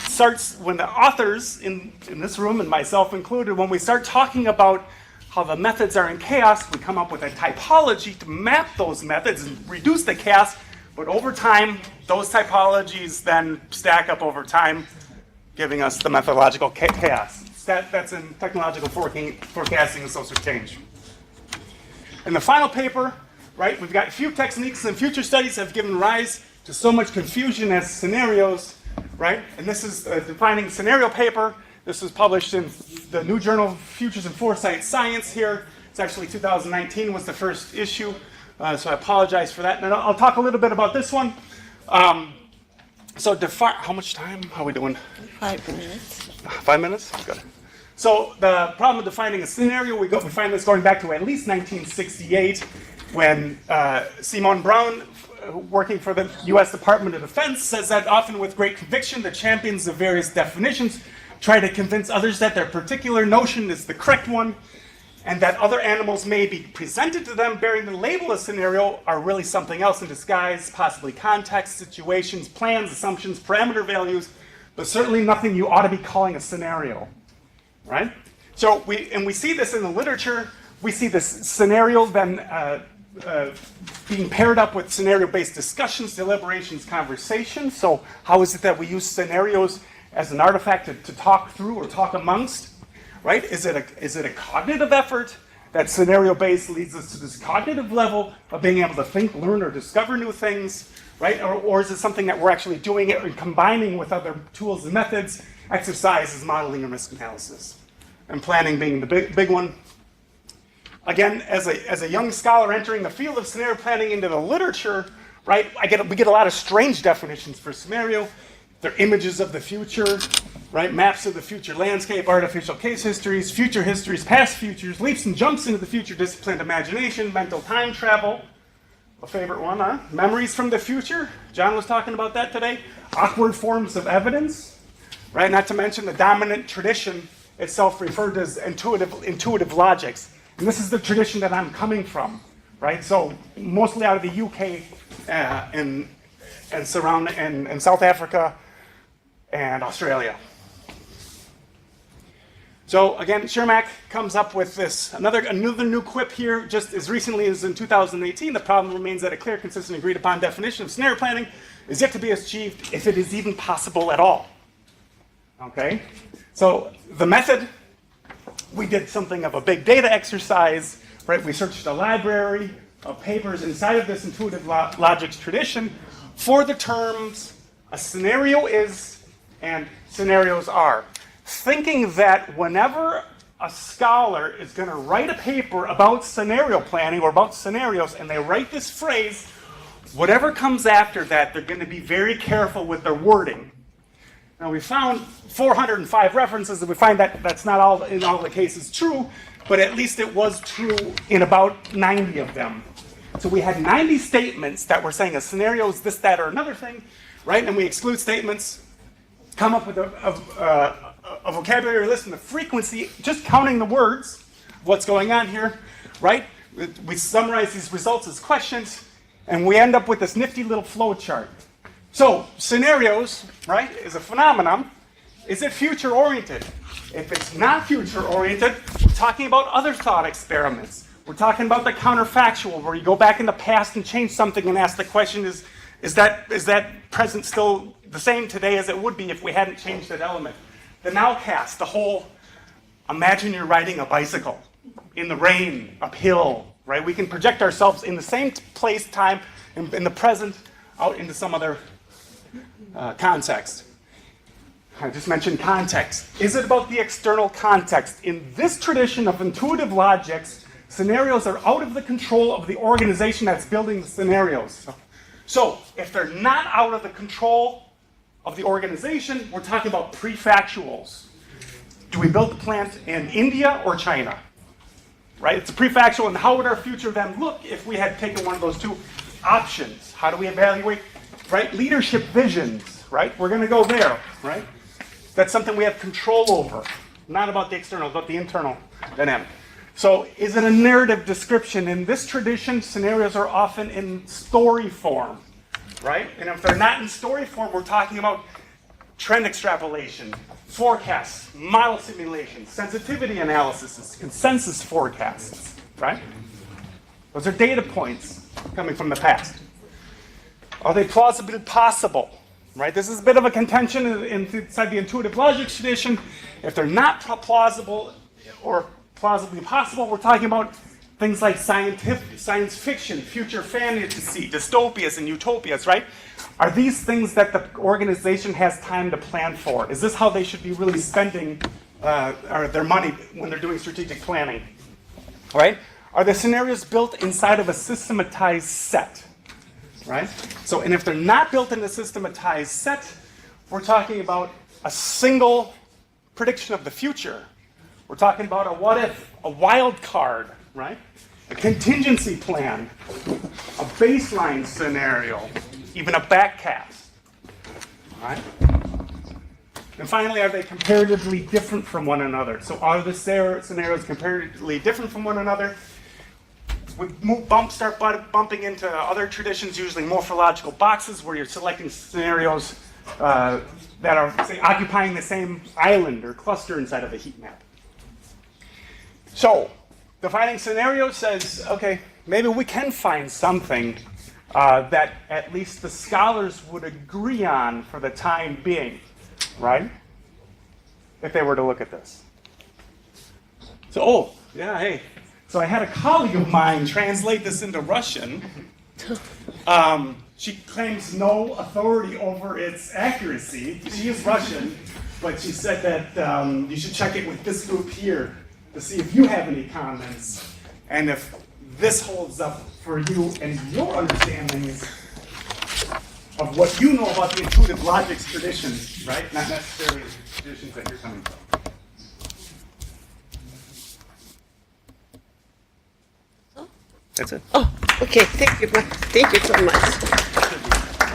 S4: authors in this room, and myself included, when we start talking about how the methods are in chaos, we come up with a typology to map those methods and reduce the chaos. But over time, those typologies then stack up over time, giving us the methodological chaos. That's in technological forecasting and social change. In the final paper, right, we've got few techniques and future studies have given rise to so much confusion as scenarios, right? And this is a defining scenario paper. This was published in the New Journal of Futures and Foresight Science here. It's actually 2019 was the first issue, so I apologize for that. And I'll talk a little bit about this one. So how much time? How are we doing?
S2: 5 minutes.
S4: 5 minutes? Good. So the problem of defining a scenario, we find this going back to at least 1968, when Simon Brown, working for the U.S. Department of Defense, says that often with great conviction, the champions of various definitions try to convince others that their particular notion is the correct one, and that other animals may be presented to them bearing the label of scenario are really something else in disguise, possibly context, situations, plans, assumptions, parameter values, but certainly nothing you ought to be calling a scenario, right? So we see this in the literature. We see this scenario then being paired up with scenario-based discussions, deliberations, conversations. So how is it that we use scenarios as an artifact to talk through or talk amongst, right? Is it a cognitive effort that scenario-based leads us to this cognitive level of being able to think, learn, or discover new things, right? Or is it something that we're actually doing it and combining with other tools and methods, exercises, modeling, and risk analysis, and planning being the big one. Again, as a young scholar entering the field of scenario planning into the literature, right? We get a lot of strange definitions for scenario. They're images of the future, right? Maps of the future landscape, artificial case histories, future histories, past futures, leaps and jumps into the future, disciplined imagination, mental time travel. A favorite one, huh? Memories from the future. John was talking about that today. Awkward forms of evidence, right? Not to mention the dominant tradition itself referred to as intuitive logics. And this is the tradition that I'm coming from, right? So mostly out of the UK and South Africa and Australia. So again, Shermack comes up with this, another new quip here, just as recently as in 2018. The problem remains that a clear, consistent, agreed upon definition of scenario planning is yet to be achieved, if it is even possible at all. Okay? So the method, we did something of a big data exercise, right? We searched a library of papers inside of this intuitive logics tradition for the terms a scenario is and scenarios are. Thinking that whenever a scholar is going to write a paper about scenario planning or about scenarios, and they write this phrase, whatever comes after that, they're going to be very careful with their wording. Now, we found 405 references, and we find that that's not all in all the cases true, but at least it was true in about 90 of them. So we had 90 statements that were saying a scenario is this, that, or another thing, right? And we exclude statements, come up with a vocabulary list and the frequency, just counting the words, what's going on here, right? We summarize these results as questions, and we end up with this nifty little flow chart. So scenarios, right, is a phenomenon. Is it future-oriented? If it's not future-oriented, we're talking about other thought experiments. We're talking about the counterfactual, where you go back in the past and change something and ask the question, is that present still the same today as it would be if we hadn't changed that element. The nowcast, the whole, imagine you're riding a bicycle in the rain, uphill, right? We can project ourselves in the same place, time, in the present, out into some other context. I just mentioned context. Is it about the external context? In this tradition of intuitive logics, scenarios are out of the control of the organization that's building the scenarios. So, if they're not out of the control of the organization, we're talking about prefactuals. Do we build the plant in India or China? Right? It's a prefactual, and how would our future then look if we had taken one of those two options? How do we evaluate, right? Leadership visions, right? We're going to go there, right? That's something we have control over. Not about the external, but the internal dynamic. So, is it a narrative description? In this tradition, scenarios are often in story form, right? And if they're not in story form, we're talking about trend extrapolation, forecasts, model simulations, sensitivity analysis, consensus forecasts, right? Those are data points coming from the past. Are they plausibly possible? Right? This is a bit of a contention inside the intuitive logic tradition. If they're not plausible or plausibly possible, we're talking about things like science fiction, future fantasy, dystopias and utopias, right? Are these things that the organization has time to plan for? Is this how they should be really spending their money when they're doing strategic planning? Right? Are the scenarios built inside of a systematized set? Right? So, and if they're not built in a systematized set, we're talking about a single prediction of the future. We're talking about a what if, a wild card, right? A contingency plan, a baseline scenario, even a backcast, right? And finally, are they comparatively different from one another? So are the scenarios comparatively different from one another? We start bumping into other traditions, usually morphological boxes, where you're selecting scenarios that are, say, occupying the same island or cluster inside of a heat map. So, defining scenario says, okay, maybe we can find something that at least the scholars would agree on for the time being, right? If they were to look at this. So, hey. So I had a colleague of mine translate this into Russian. She claims no authority over its accuracy. She is Russian, but she said that you should check it with this group here to see if you have any comments and if this holds up for you and your understandings of what you know about the intuitive logics tradition, right? Not necessarily the traditions that you're coming from. That's it.
S2: Oh, okay. Thank you. Thank you so much.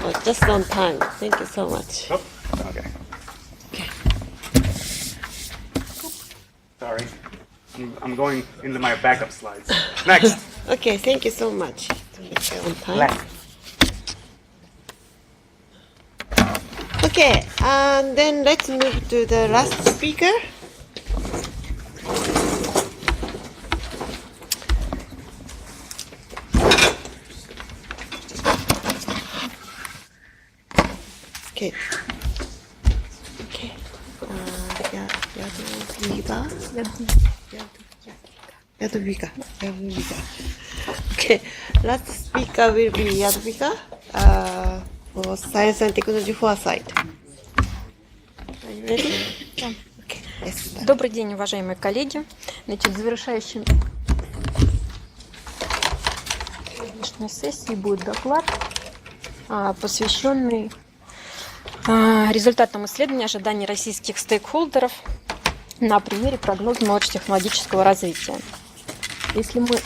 S2: Oh, just on time. Thank you so much.
S4: Oh, okay.
S2: Okay.
S4: Sorry. I'm going into my backup slides. Next.
S2: Okay, thank you so much. On time.
S4: Left.
S2: Okay, and then let's move to the last speaker. Okay. Okay. Jadwiga. Okay. Last speaker will be Jadwiga for Science and Technology Foresight. Are you ready?
S5: Да.
S2: Okay. Let's start.
S5: Добрый день, уважаемые коллеги. Значит, завершающим сегодняшней сессии будет доклад, посвященный результатам исследования ожиданий российских стейкхолдеров на примере прогноза научно-технологического развития. Если мы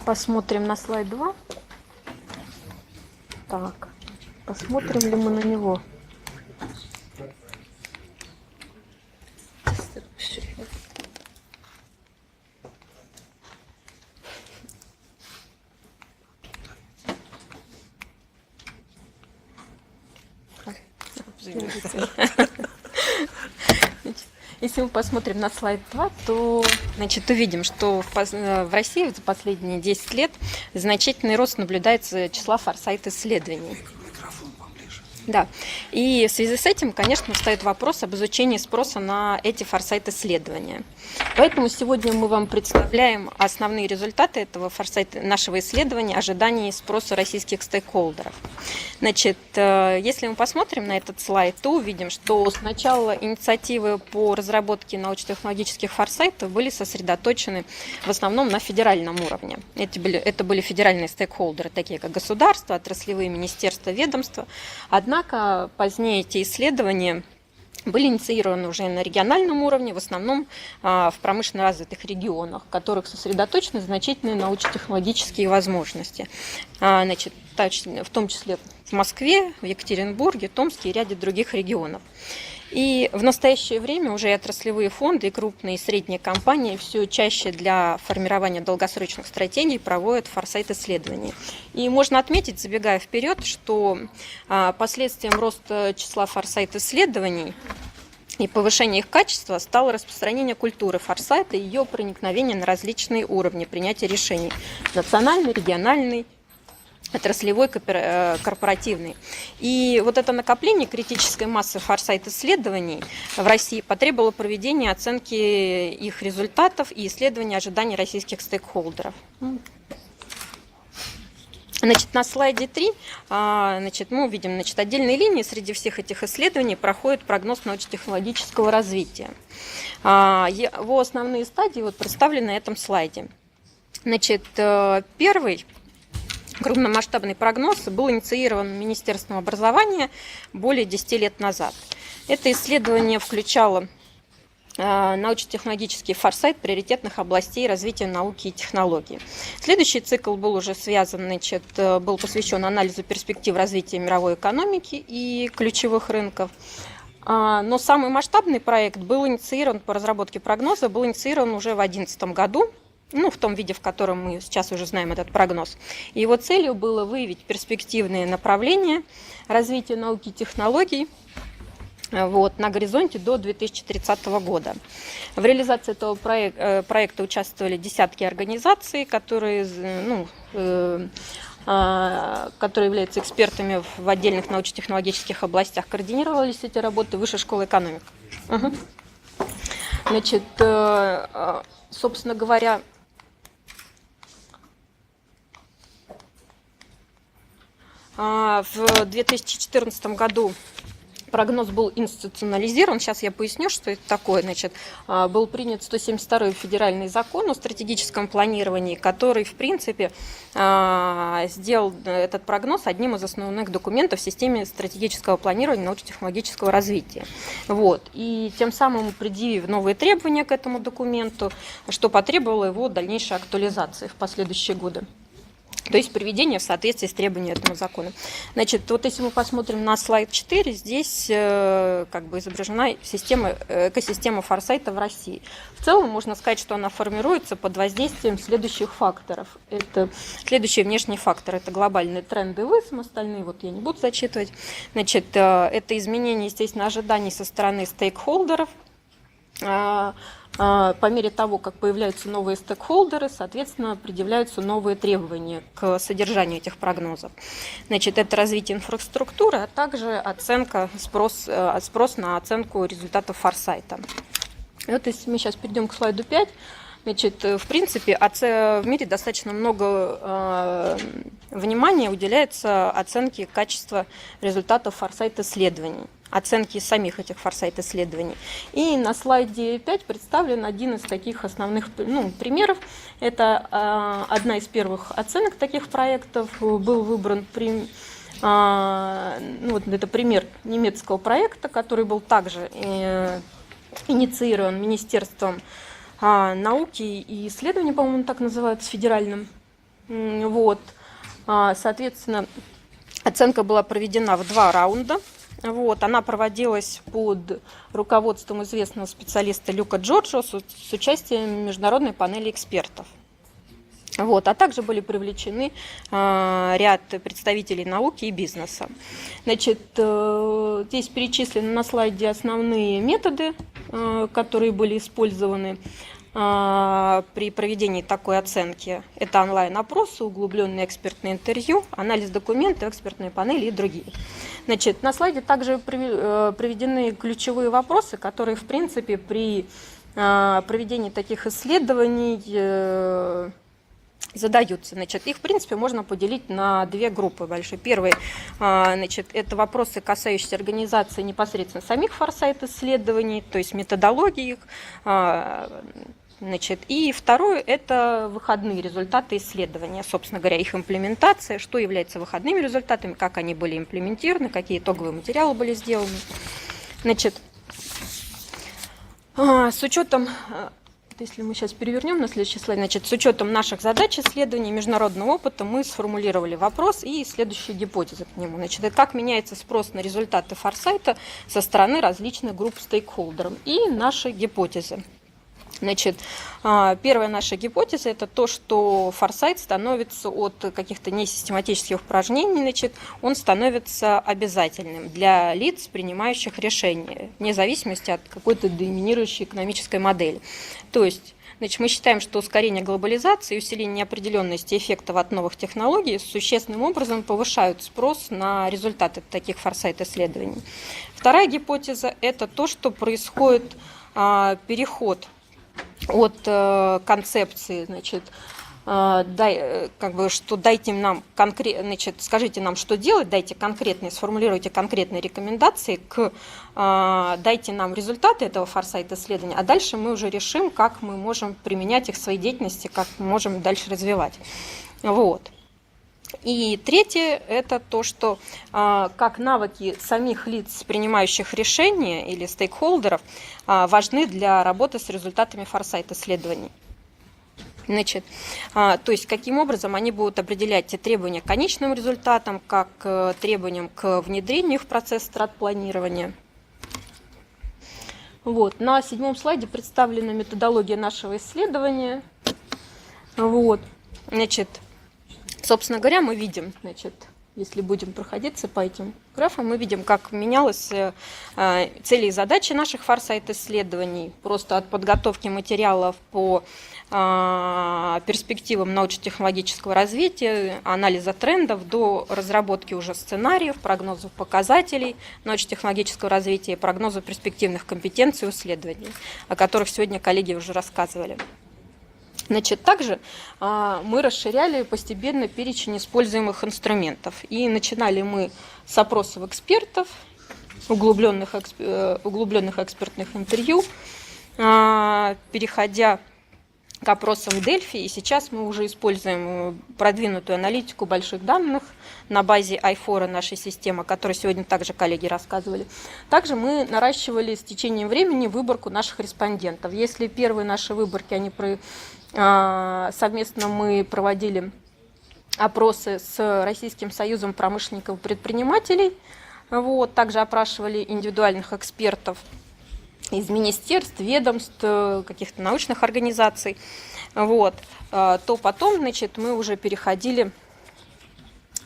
S5: посмотрим на слайд 2, так, посмотрим ли мы на него. Если мы посмотрим на слайд 2, то увидим, что в России за последние 10 лет значительный рост наблюдается числа форсайт-исследований. Да, и в связи с этим, конечно, встает вопрос об изучении спроса на эти форсайт-исследования. Поэтому сегодня мы вам представляем основные результаты этого нашего исследования ожиданий спроса российских стейкхолдеров. Значит, если мы посмотрим на этот слайд, то увидим, что сначала инициативы по разработке научно-технологических форсайтов были сосредоточены в основном на федеральном уровне. Это были федеральные стейкхолдеры, такие как государства, отраслевые министерства, ведомства. Однако позднее эти исследования были инициированы уже на региональном уровне, в основном в промышленно развитых регионах, в которых сосредоточены значительные научно-технологические возможности. Значит, в том числе в Москве, в Екатеринбурге, Томске и ряде других регионов. И в настоящее время уже и отраслевые фонды, и крупные и средние компании все чаще для формирования долгосрочных стратегий проводят форсайт-исследования. И можно отметить, забегая вперед, что последствием роста числа форсайт-исследований и повышения их качества стало распространение культуры форсайта и ее проникновение на различные уровни принятия решений – национальный, региональный, отраслевой, корпоративный. И вот это накопление критической массы форсайт-исследований в России потребовало проведения оценки их результатов и исследования ожиданий российских стейкхолдеров. Значит, на слайде 3 мы увидим, отдельные линии среди всех этих исследований проходит прогноз научно-технологического развития. Его основные стадии представлены на этом слайде. Значит, первый крупномасштабный прогноз был инициирован Министерством образования более 10 лет назад. Это исследование включало научно-технологический форсайт приоритетных областей развития науки и технологий. Следующий цикл был уже связан, был посвящен анализу перспектив развития мировой экономики и ключевых рынков. Но самый масштабный проект был инициирован по разработке прогноза, был инициирован уже в 2011 году. В том виде, в котором мы сейчас уже знаем этот прогноз. И его целью было выявить перспективные направления развития науки и технологий на горизонте до 2030 года. В реализации этого проекта участвовали десятки организаций, которые являются экспертами в отдельных научно-технологических областях. Координировались эти работы Высшей школы экономики. Значит, собственно говоря, в 2014 году прогноз был институционализирован. Сейчас я поясню, что это такое. Значит, был принят 172-й федеральный закон о стратегическом планировании, который, в принципе, сделал этот прогноз одним из основных документов в системе стратегического планирования научно-технологического развития. И тем самым предъявив новые требования к этому документу, что потребовало его дальнейшей актуализации в последующие годы. То есть приведение в соответствии с требованиями этого закона. Значит, если мы посмотрим на слайд 4, здесь изображена экосистема форсайта в России. В целом можно сказать, что она формируется под воздействием следующих факторов. Это следующие внешние факторы. Это глобальные тренды ВИСМ, остальные я не буду зачитывать. Значит, это изменение, естественно, ожиданий со стороны стейкхолдеров. По мере того, как появляются новые стейкхолдеры, соответственно, предъявляются новые требования к содержанию этих прогнозов. Значит, это развитие инфраструктуры, а также спрос на оценку результатов форсайта. Если мы сейчас перейдем к слайду 5, значит, в принципе, в мире достаточно много внимания уделяется оценке качества результатов форсайт-исследований, оценки самих этих форсайт-исследований. И на слайде 5 представлен один из таких основных примеров. Это одна из первых оценок таких проектов. Был выбран это пример немецкого проекта, который был также инициирован Министерством науки и исследований, по-моему, так называется, федеральным. Соответственно, оценка была проведена в 2 раунда. Она проводилась под руководством известного специалиста Люка Джорджо с участием международной панели экспертов. А также были привлечены ряд представителей науки и бизнеса. Значит, здесь перечислены на слайде основные методы, которые были использованы при проведении такой оценки. Это онлайн-опросы, углубленные экспертные интервью, анализ документов, экспертные панели и другие. Значит, на слайде также приведены ключевые вопросы, которые, в принципе, при проведении таких исследований задаются. Значит, их, в принципе, можно поделить на две группы большие. Первый, значит, это вопросы, касающиеся организации непосредственно самих форсайт-исследований, то есть методологии их. Значит, и второе – это выходные результаты исследования, собственно говоря, их имплементация, что является выходными результатами, как они были имплементированы, какие итоговые материалы были сделаны. Значит, с учетом, если мы сейчас перевернем на следующий слайд, значит, с учетом наших задач исследований, международного опыта, мы сформулировали вопрос и следующие гипотезы к нему. Значит, как меняется спрос на результаты форсайта со стороны различных групп стейкхолдеров и наши гипотезы. Значит, первая наша гипотеза – это то, что форсайт становится от каких-то несистематических упражнений, значит, он становится обязательным для лиц, принимающих решения, вне зависимости от какой-то доминирующей экономической модели. То есть, значит, мы считаем, что ускорение глобализации и усиление неопределенности эффектов от новых технологий существенным образом повышают спрос на результаты таких форсайт-исследований. Вторая гипотеза – это то, что происходит переход от концепции, значит, что дайте нам значит, скажите нам, что делать, дайте конкретные, сформулируйте конкретные рекомендации, дайте нам результаты этого форсайт-исследования, а дальше мы уже решим, как мы можем применять их в своей деятельности, как мы можем дальше развивать. Вот. И третье – это то, что как навыки самих лиц, принимающих решения или стейкхолдеров, важны для работы с результатами форсайт-исследований. Значит, то есть каким образом они будут определять те требования к конечным результатам, как к требованиям к внедрению в процесс стратпланирования. Вот. На 7-м слайде представлена методология нашего исследования. Вот. Значит, собственно говоря, мы видим, значит, если будем проходиться по этим графам, мы видим, как менялась цели и задачи наших форсайт-исследований, просто от подготовки материалов по перспективам научно-технологического развития, анализа трендов до разработки уже сценариев, прогнозов показателей научно-технологического развития и прогнозов перспективных компетенций и исследований, о которых сегодня коллеги уже рассказывали. Значит, также мы расширяли постепенно перечень используемых инструментов. И начинали мы с опросов экспертов, углубленных экспертных интервью, переходя к опросам Дельфи. И сейчас мы уже используем продвинутую аналитику больших данных на базе i4 нашей системы, о которой сегодня также коллеги рассказывали. Также мы наращивали с течением времени выборку наших респондентов. Если первые наши выборки, совместно мы проводили опросы с Российским союзом промышленников и предпринимателей, вот, также опрашивали индивидуальных экспертов из министерств, ведомств, каких-то научных организаций, вот, то потом, значит, мы уже переходили.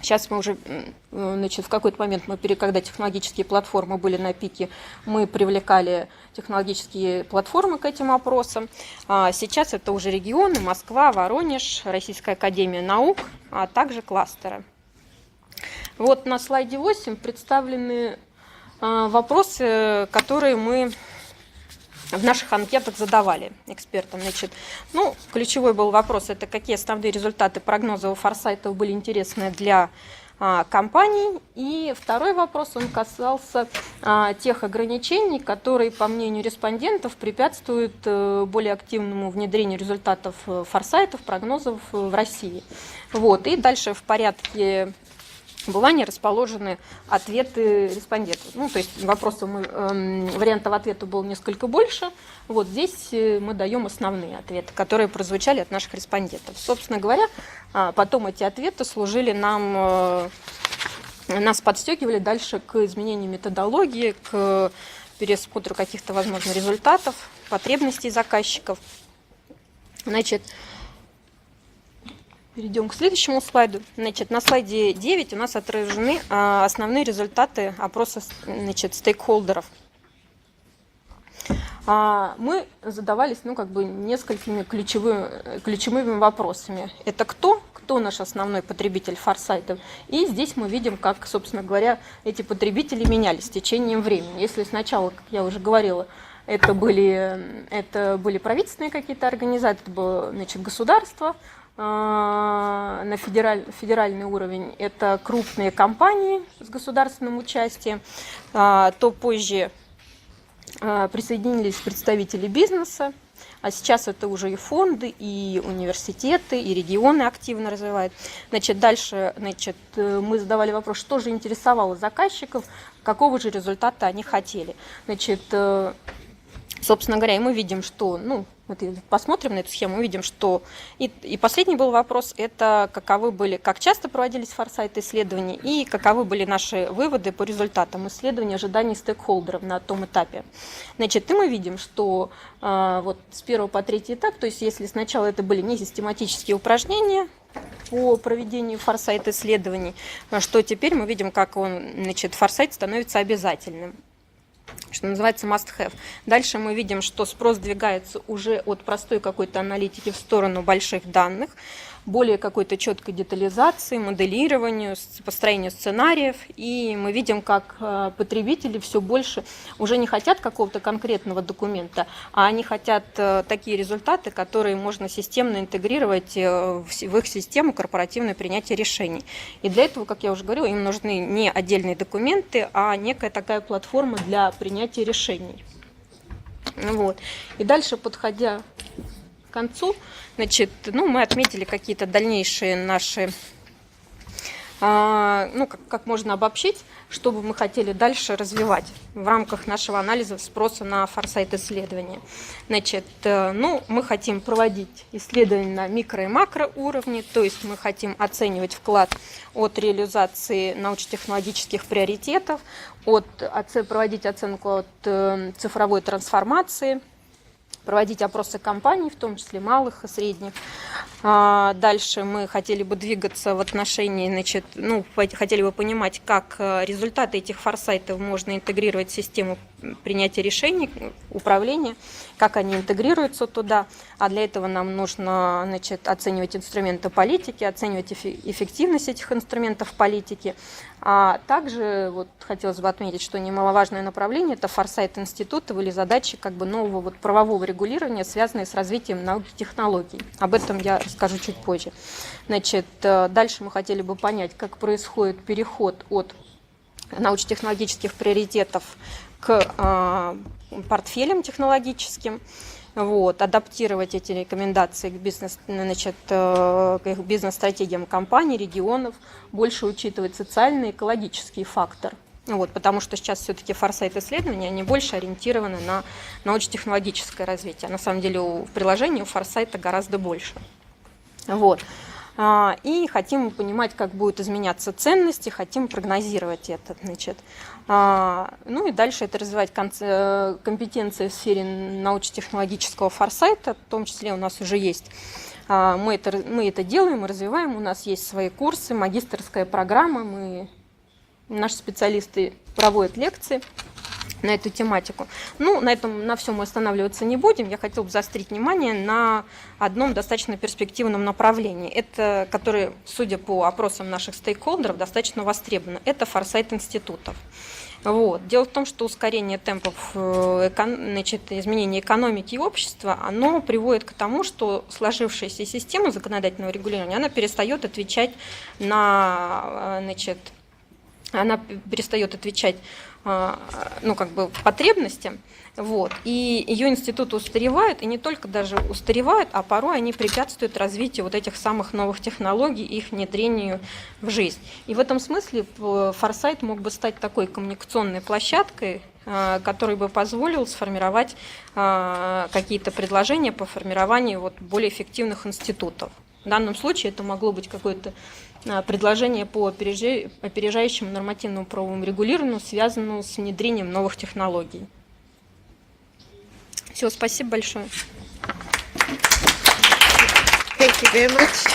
S5: Сейчас мы уже, значит, в какой-то момент, когда технологические платформы были на пике, мы привлекали технологические платформы к этим опросам. Сейчас это уже регионы: Москва, Воронеж, Российская академия наук, а также кластеры. Вот на слайде 8 представлены вопросы, которые мы в наших анкетах задавали экспертам. Значит, ключевой был вопрос: это какие основные результаты прогнозов форсайтов были интересны для компаний. И второй вопрос, он касался тех ограничений, которые, по мнению респондентов, препятствуют более активному внедрению результатов форсайтов, прогнозов в России. Вот. И дальше в порядке бывания расположены ответы респондентов. То есть вариантов ответа было несколько больше. Вот здесь мы даем основные ответы, которые прозвучали от наших респондентов. Собственно говоря, потом эти ответы служили нас подстегивали дальше к изменению методологии, к пересмотру каких-то, возможно, результатов, потребностей заказчиков. Значит, перейдем к следующему слайду. Значит, на слайде 9 у нас отражены основные результаты опроса, значит, стейкхолдеров. Мы задавались несколькими ключевыми вопросами. Это кто кто наш основной потребитель форсайтов. И здесь мы видим, как, собственно говоря, эти потребители менялись с течением времени. Если сначала, как я уже говорила, это были правительственные какие-то организации, это было, значит, государство на федеральный уровень, это крупные компании с государственным участием, то позже присоединились представители бизнеса, а сейчас это уже и фонды, и университеты, и регионы активно развивают. Значит, дальше мы задавали вопрос, что же интересовало заказчиков, какого же результата они хотели. Значит, собственно говоря, и мы видим, что, вот посмотрим на эту схему, мы видим, что и последний был вопрос, это как часто проводились форсайт-исследования и каковы были наши выводы по результатам исследования ожиданий стейкхолдеров на том этапе. Значит, и мы видим, что вот с 1 по 3 этап, то есть если сначала это были не систематические упражнения по проведению форсайт-исследований, что теперь мы видим, как форсайт становится обязательным, что называется must have. Дальше мы видим, что спрос двигается уже от простой какой-то аналитики в сторону больших данных, более какой-то четкой детализации, моделированию, построению сценариев. И мы видим, как потребители все больше уже не хотят какого-то конкретного документа, а они хотят такие результаты, которые можно системно интегрировать в их систему корпоративного принятия решений. И для этого, как я уже говорила, им нужны не отдельные документы, а некая такая платформа для принятия решений. Вот. И дальше, подходя к концу, значит, мы отметили какие-то дальнейшие наши, как можно обобщить, что бы мы хотели дальше развивать в рамках нашего анализа спроса на форсайт-исследования. Значит, мы хотим проводить исследования на микро- и макроуровне, то есть мы хотим оценивать вклад от реализации научно-технологических приоритетов, проводить оценку от цифровой трансформации, проводить опросы компаний, в том числе малых и средних. Дальше мы хотели бы двигаться в отношении, хотели бы понимать, как результаты этих форсайтов можно интегрировать в систему принятия решений, управления, как они интегрируются туда. А для этого нам нужно, оценивать инструменты политики, оценивать эффективность этих инструментов политики. А также хотелось бы отметить, что немаловажное направление – это форсайт-институтов или задачи нового правового регулирования, связанные с развитием науки и технологий. Об этом я расскажу чуть позже. Значит, дальше мы хотели бы понять, как происходит переход от научно-технологических приоритетов к портфелям технологическим. Адаптировать эти рекомендации к бизнес-стратегиям компаний, регионов, больше учитывать социальный и экологический фактор. Потому что сейчас все-таки форсайт-исследования, они больше ориентированы на научно-технологическое развитие. На самом деле в приложении у форсайта гораздо больше. И хотим понимать, как будут изменяться ценности, хотим прогнозировать это. И дальше это развивать компетенции в сфере научно-технологического форсайта, в том числе у нас уже есть. Мы это делаем, мы развиваем, у нас есть свои курсы, магистерская программа, наши специалисты проводят лекции на эту тематику. На всем мы останавливаться не будем. Я хотела бы заострить внимание на одном достаточно перспективном направлении, которое, судя по опросам наших стейкхолдеров, достаточно востребовано. Это форсайт институтов. Дело в том, что ускорение темпов изменения экономики и общества, оно приводит к тому, что сложившаяся система законодательного регулирования, она перестает отвечать потребностям, и ее институты устаревают, и не только даже устаревают, а порой они препятствуют развитию этих самых новых технологий и их внедрению в жизнь. И в этом смысле форсайт мог бы стать такой коммуникационной площадкой, который бы позволил сформировать какие-то предложения по формированию более эффективных институтов. В данном случае это могло быть какое-то предложение по опережающему нормативному правовому регулированию, связанному с внедрением новых технологий. Все, спасибо большое.
S2: Thank you very much.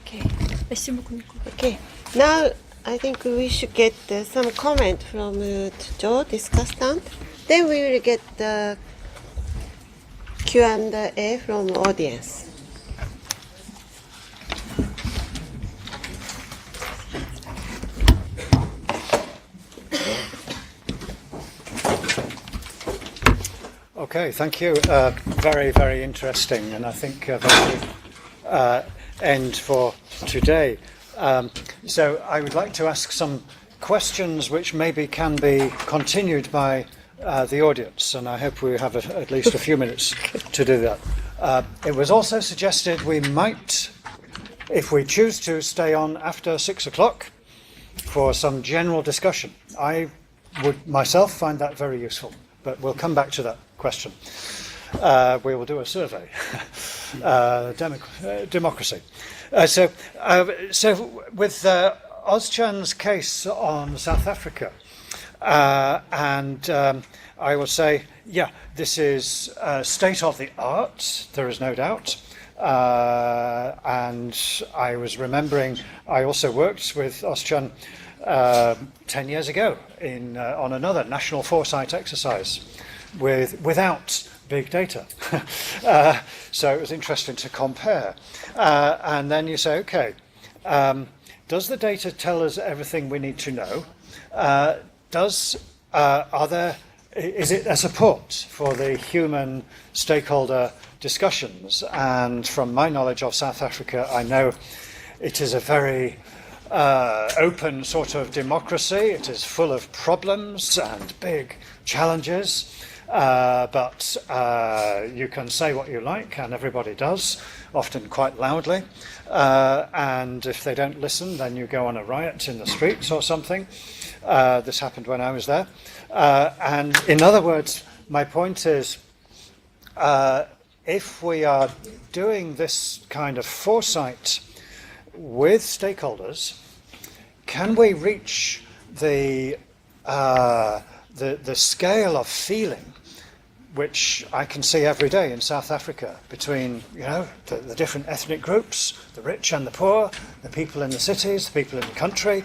S2: Okay.
S5: Спасибо, Кунико.
S2: Okay. Now I think we should get some comment from Joe, discussant. Then we will get the Q&A from audience.
S6: Okay, thank you. Very, very interesting, and I think a very good end for today. So I would like to ask some questions which maybe can be continued by the audience, and I hope we have at least a few minutes to do that. It was also suggested we might, if we choose to, stay on after 6 o'clock for some general discussion. I would myself find that very useful, but we'll come back to that question. We will do a survey. Democracy. So with Ozchan's case on South Africa, and I will say, yeah, this is state of the art, there is no doubt. And I was remembering, I also worked with Ozchan 10 years ago on another national foresight exercise without big data. So it was interesting to compare. And then you say, okay, does the data tell us everything we need to know? Is it a support for the human stakeholder discussions? And from my knowledge of South Africa, I know it is a very open sort of democracy. It is full of problems and big challenges, but you can say what you like, and everybody does, often quite loudly. And if they don't listen, then you go on a riot in the streets or something. This happened when I was there. And in other words, my point is, if we are doing this kind of foresight with stakeholders, can we reach the scale of feeling which I can see every day in South Africa between, the different ethnic groups, the rich and the poor, the people in the cities, the people in the country,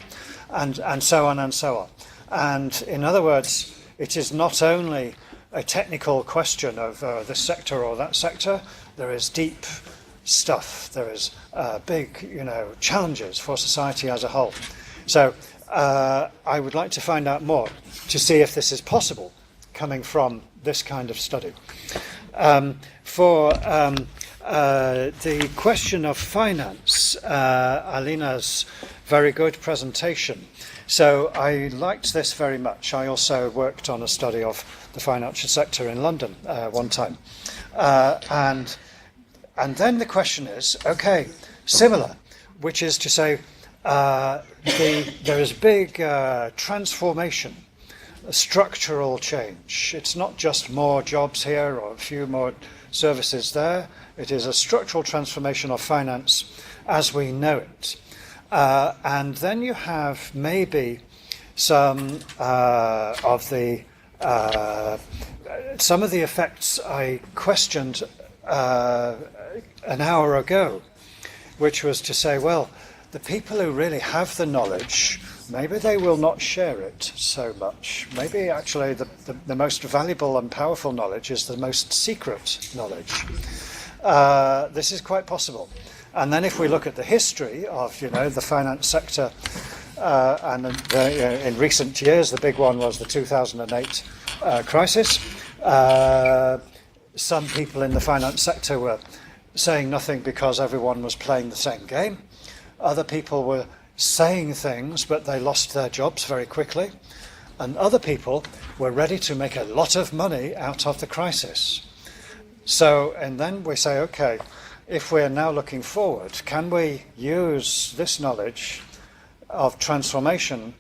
S6: and so on and so on. And in other words, it is not only a technical question of this sector or that sector. There is deep stuff. There is big, challenges for society as a whole. So I would like to find out more to see if this is possible coming from this kind of study. For the question of finance, Alina's very good presentation. So I liked this very much. I also worked on a study of the financial sector in London one time. And then the question is, okay, similar, which is to say there is big transformation, a structural change. It's not just more jobs here or a few more services there. It is a structural transformation of finance as we know it. And then you have maybe some of the effects I questioned an hour ago, which was to say, well, the people who really have the knowledge, maybe they will not share it so much. Maybe actually the most valuable and powerful knowledge is the most secret knowledge. This is quite possible. And then if we look at the history of, the finance sector, and in recent years, the big one was the 2008 crisis. Some people in the finance sector were saying nothing because everyone was playing the same game. Other people were saying things, but they lost their jobs very quickly. And other people were ready to make a lot of money out of the crisis. So, and then we say, okay, if we're now looking forward, can we use this knowledge of transformation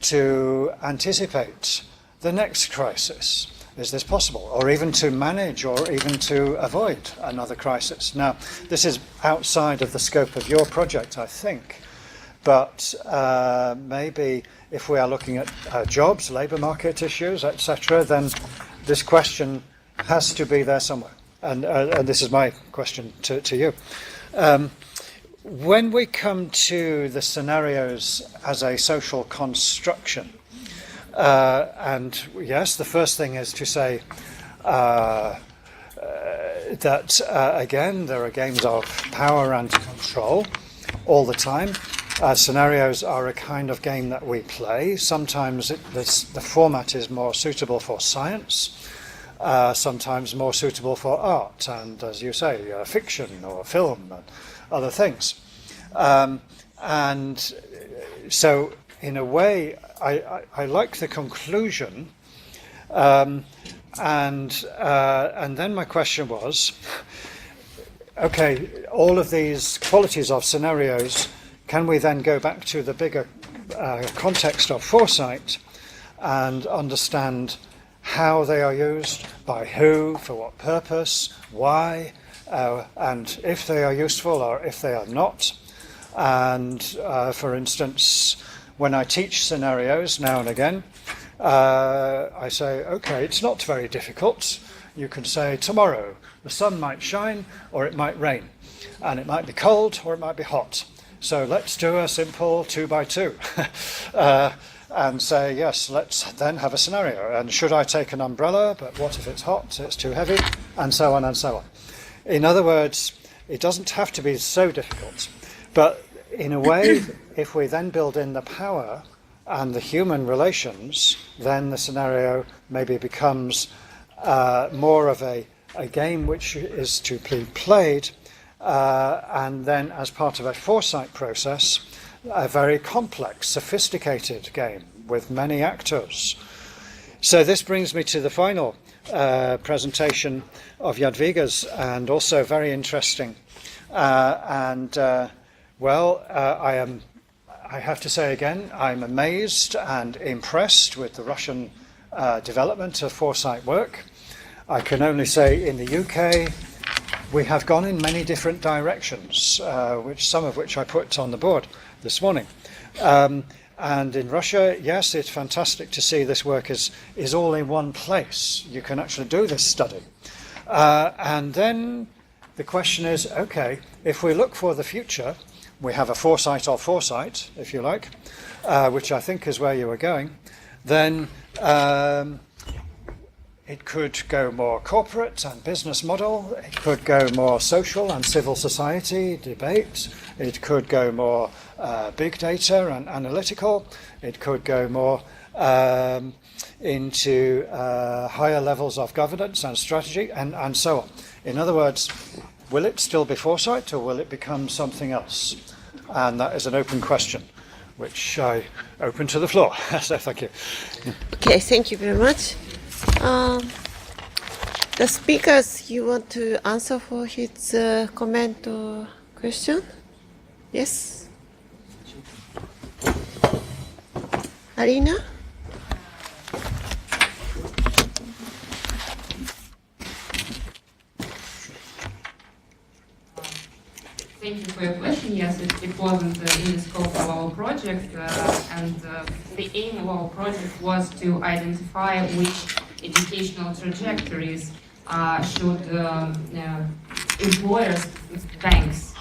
S6: to anticipate the next crisis? Is this possible? Or even to manage or even to avoid another crisis? Now, this is outside of the scope of your project, I think. But maybe if we are looking at jobs, labour market issues, etc., then this question has to be there somewhere. And this is my question to you. When we come to the scenarios as a social construction, and yes, the first thing is to say that, again, there are games of power and control all the time. Scenarios are a kind of game that we play. Sometimes the format is more suitable for science. sometimes more suitable for art and, as you say, fiction or film and other things. And so, in a way, I like the conclusion. And then my question was, okay, all of these qualities of scenarios, can we then go back to the bigger context of foresight and understand how they are used, by who, for what purpose, why, and if they are useful or if they are not. And for instance, when I teach scenarios now and again, I say, okay, it's not very difficult. You can say tomorrow the sun might shine or it might rain, and it might be cold or it might be hot. So let's do a simple 2x2 and say, yes, let's then have a scenario. And should I take an umbrella? But what if it's hot, it's too heavy, and so on and so on. In other words, it doesn't have to be so difficult. But in a way, if we then build in the power and the human relations, then the scenario maybe becomes more of a game which is to be played, and then as part of a foresight process, a very complex, sophisticated game with many actors. So this brings me to the final presentation of Jadwiga's, and also very interesting. I have to say again, I'm amazed and impressed with the Russian development of foresight work. I can only say in the UK, we have gone in many different directions, some of which I put on the board this morning. And in Russia, yes, it's fantastic to see this work is all in one place. You can actually do this study. And then the question is, okay, if we look for the future, we have a foresight of foresight, if you like, which I think is where you were going, then it could go more corporate and business model, it could go more social and civil society debate, it could go more big data and analytical, it could go more into higher levels of governance and strategy, and so on. In other words, will it still be foresight or will it become something else? And that is an open question, which I open to the floor. So thank you.
S2: Okay, thank you very much. The speakers, you want to answer for his comment or question? Yes? Alina?
S3: Thank you for your question. Yes, it wasn't in the scope of our project, and the aim of our project was to identify which educational trajectories should employers, banks,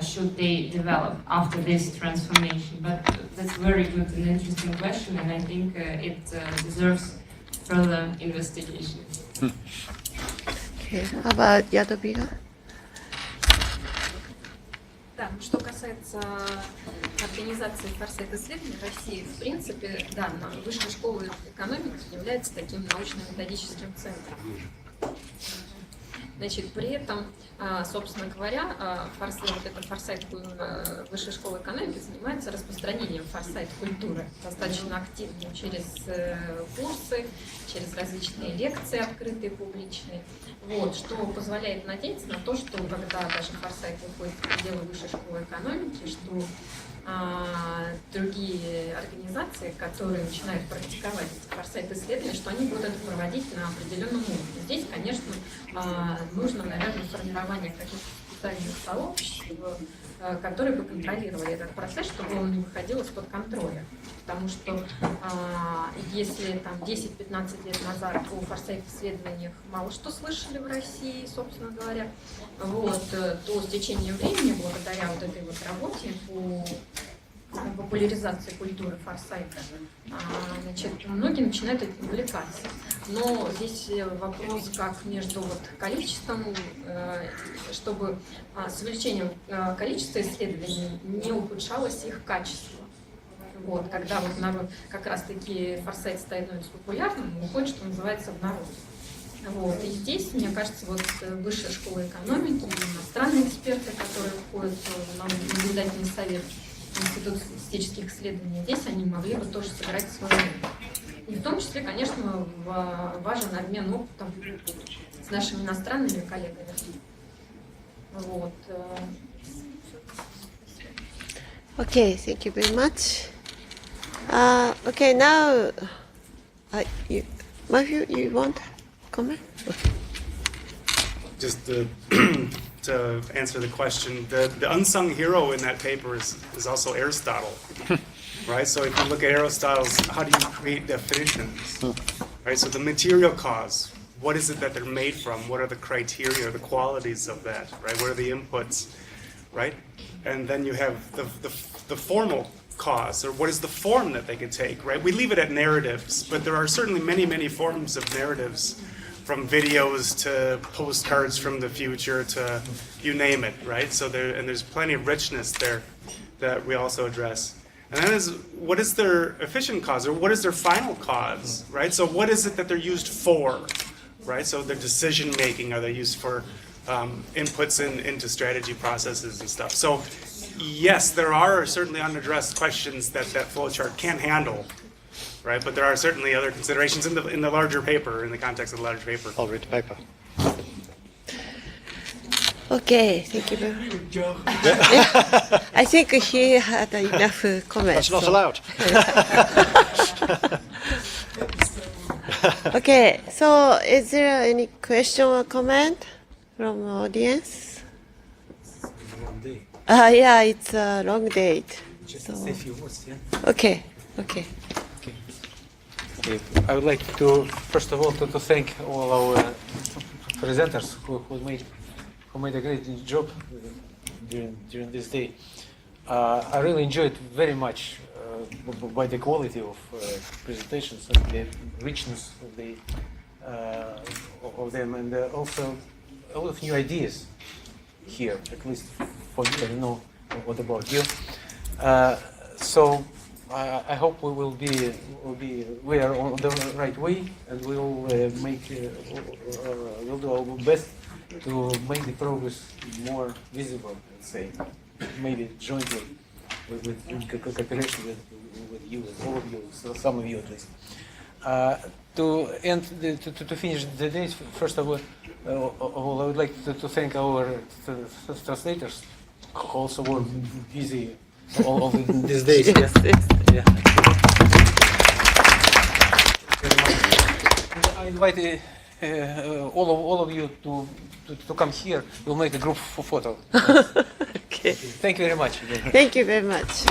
S3: should they develop after this transformation. But that's a very good and interesting question, and I think it deserves further investigation.
S2: Okay, how about Jadwiga?
S5: Да, что касается организации форсайт-исследований в России, в принципе, да, Высшая школа экономики является таким научно-методическим центром. Значит, при этом, собственно говоря, форсайт Высшей школы экономики занимается распространением форсайт-культуры достаточно активно через курсы, через различные лекции открытые, публичные. Вот, что позволяет надеяться на то, что когда даже форсайт выходит в пределы Высшей школы экономики, что другие организации, которые начинают практиковать форсайт-исследования, что они будут это проводить на определенном уровне. Здесь, конечно, нужно, наверное, формирование каких-то специальных сообществ, которые бы контролировали этот процесс, чтобы он не выходил из-под контроля. Потому что если там 10-15 лет назад о форсайт-исследованиях мало что слышали в России, собственно говоря, вот, то с течением времени, благодаря вот этой вот работе по популяризации культуры форсайта, значит, многие начинают этим увлекаться. Но здесь вопрос как между вот количеством, чтобы с увеличением количества исследований не ухудшалось их качество. Вот, когда вот как раз-таки форсайт становится популярным, уходит, что называется, в народ. Вот. И здесь, мне кажется, вот Высшая школа экономики, иностранные эксперты, которые входят в наблюдательный совет Института статистических исследований, здесь они могли бы тоже сыграть свою роль. И в том числе, конечно, важен обмен опытом с нашими иностранными коллегами. Вот.
S2: Okay, thank you very much. Okay, now, Matthew, you want to comment? Okay.
S7: Just to answer the question, the unsung hero in that paper is also Aristotle, right? So if you look at Aristotle's, how do you create definitions, right? So the material cause, what is it that they're made from? What are the criteria, the qualities of that, right? What are the inputs, right? And then you have the formal cause, or what is the form that they can take, right? We leave it at narratives, but there are certainly many, many forms of narratives, from videos to postcards from the future to you name it, right? So there's plenty of richness there that we also address. And then what is their efficient cause, or what is their final cause, right? So what is it that they're used for, right? So their decision making, are they used for inputs into strategy processes and stuff? So yes, there are certainly unaddressed questions that flowchart can handle, right? But there are certainly other considerations in the larger paper, in the context of the larger paper.
S6: I'll read the paper.
S2: Okay, thank you very much.
S1: Good job.
S2: I think he had enough comments.
S6: That's not allowed.
S2: Okay, so is there any question or comment from the audience? Yeah, it's a long date.
S8: Just
S2: So-
S8: say a few words, yeah?
S2: Okay, okay.
S8: Okay. I would like to, first of all, to thank all our presenters who made a great job during this day. I really enjoyed very much by the quality of presentations and the richness of them, and also a lot of new ideas here, at least for me. I don't know what about you. So I hope we are on the right way, and we'll we'll do our best to make the progress more visible, let's say, maybe jointly with cooperation with you, with all of you, so some of you at least. To finish the day, first of all, I would like to thank our translators, who also were busy all of these days.
S2: Yes, yes.
S8: Yeah. I invite all of you to come here. We'll make a group photo.
S2: Okay.
S8: Thank you very much.
S2: Thank you very much.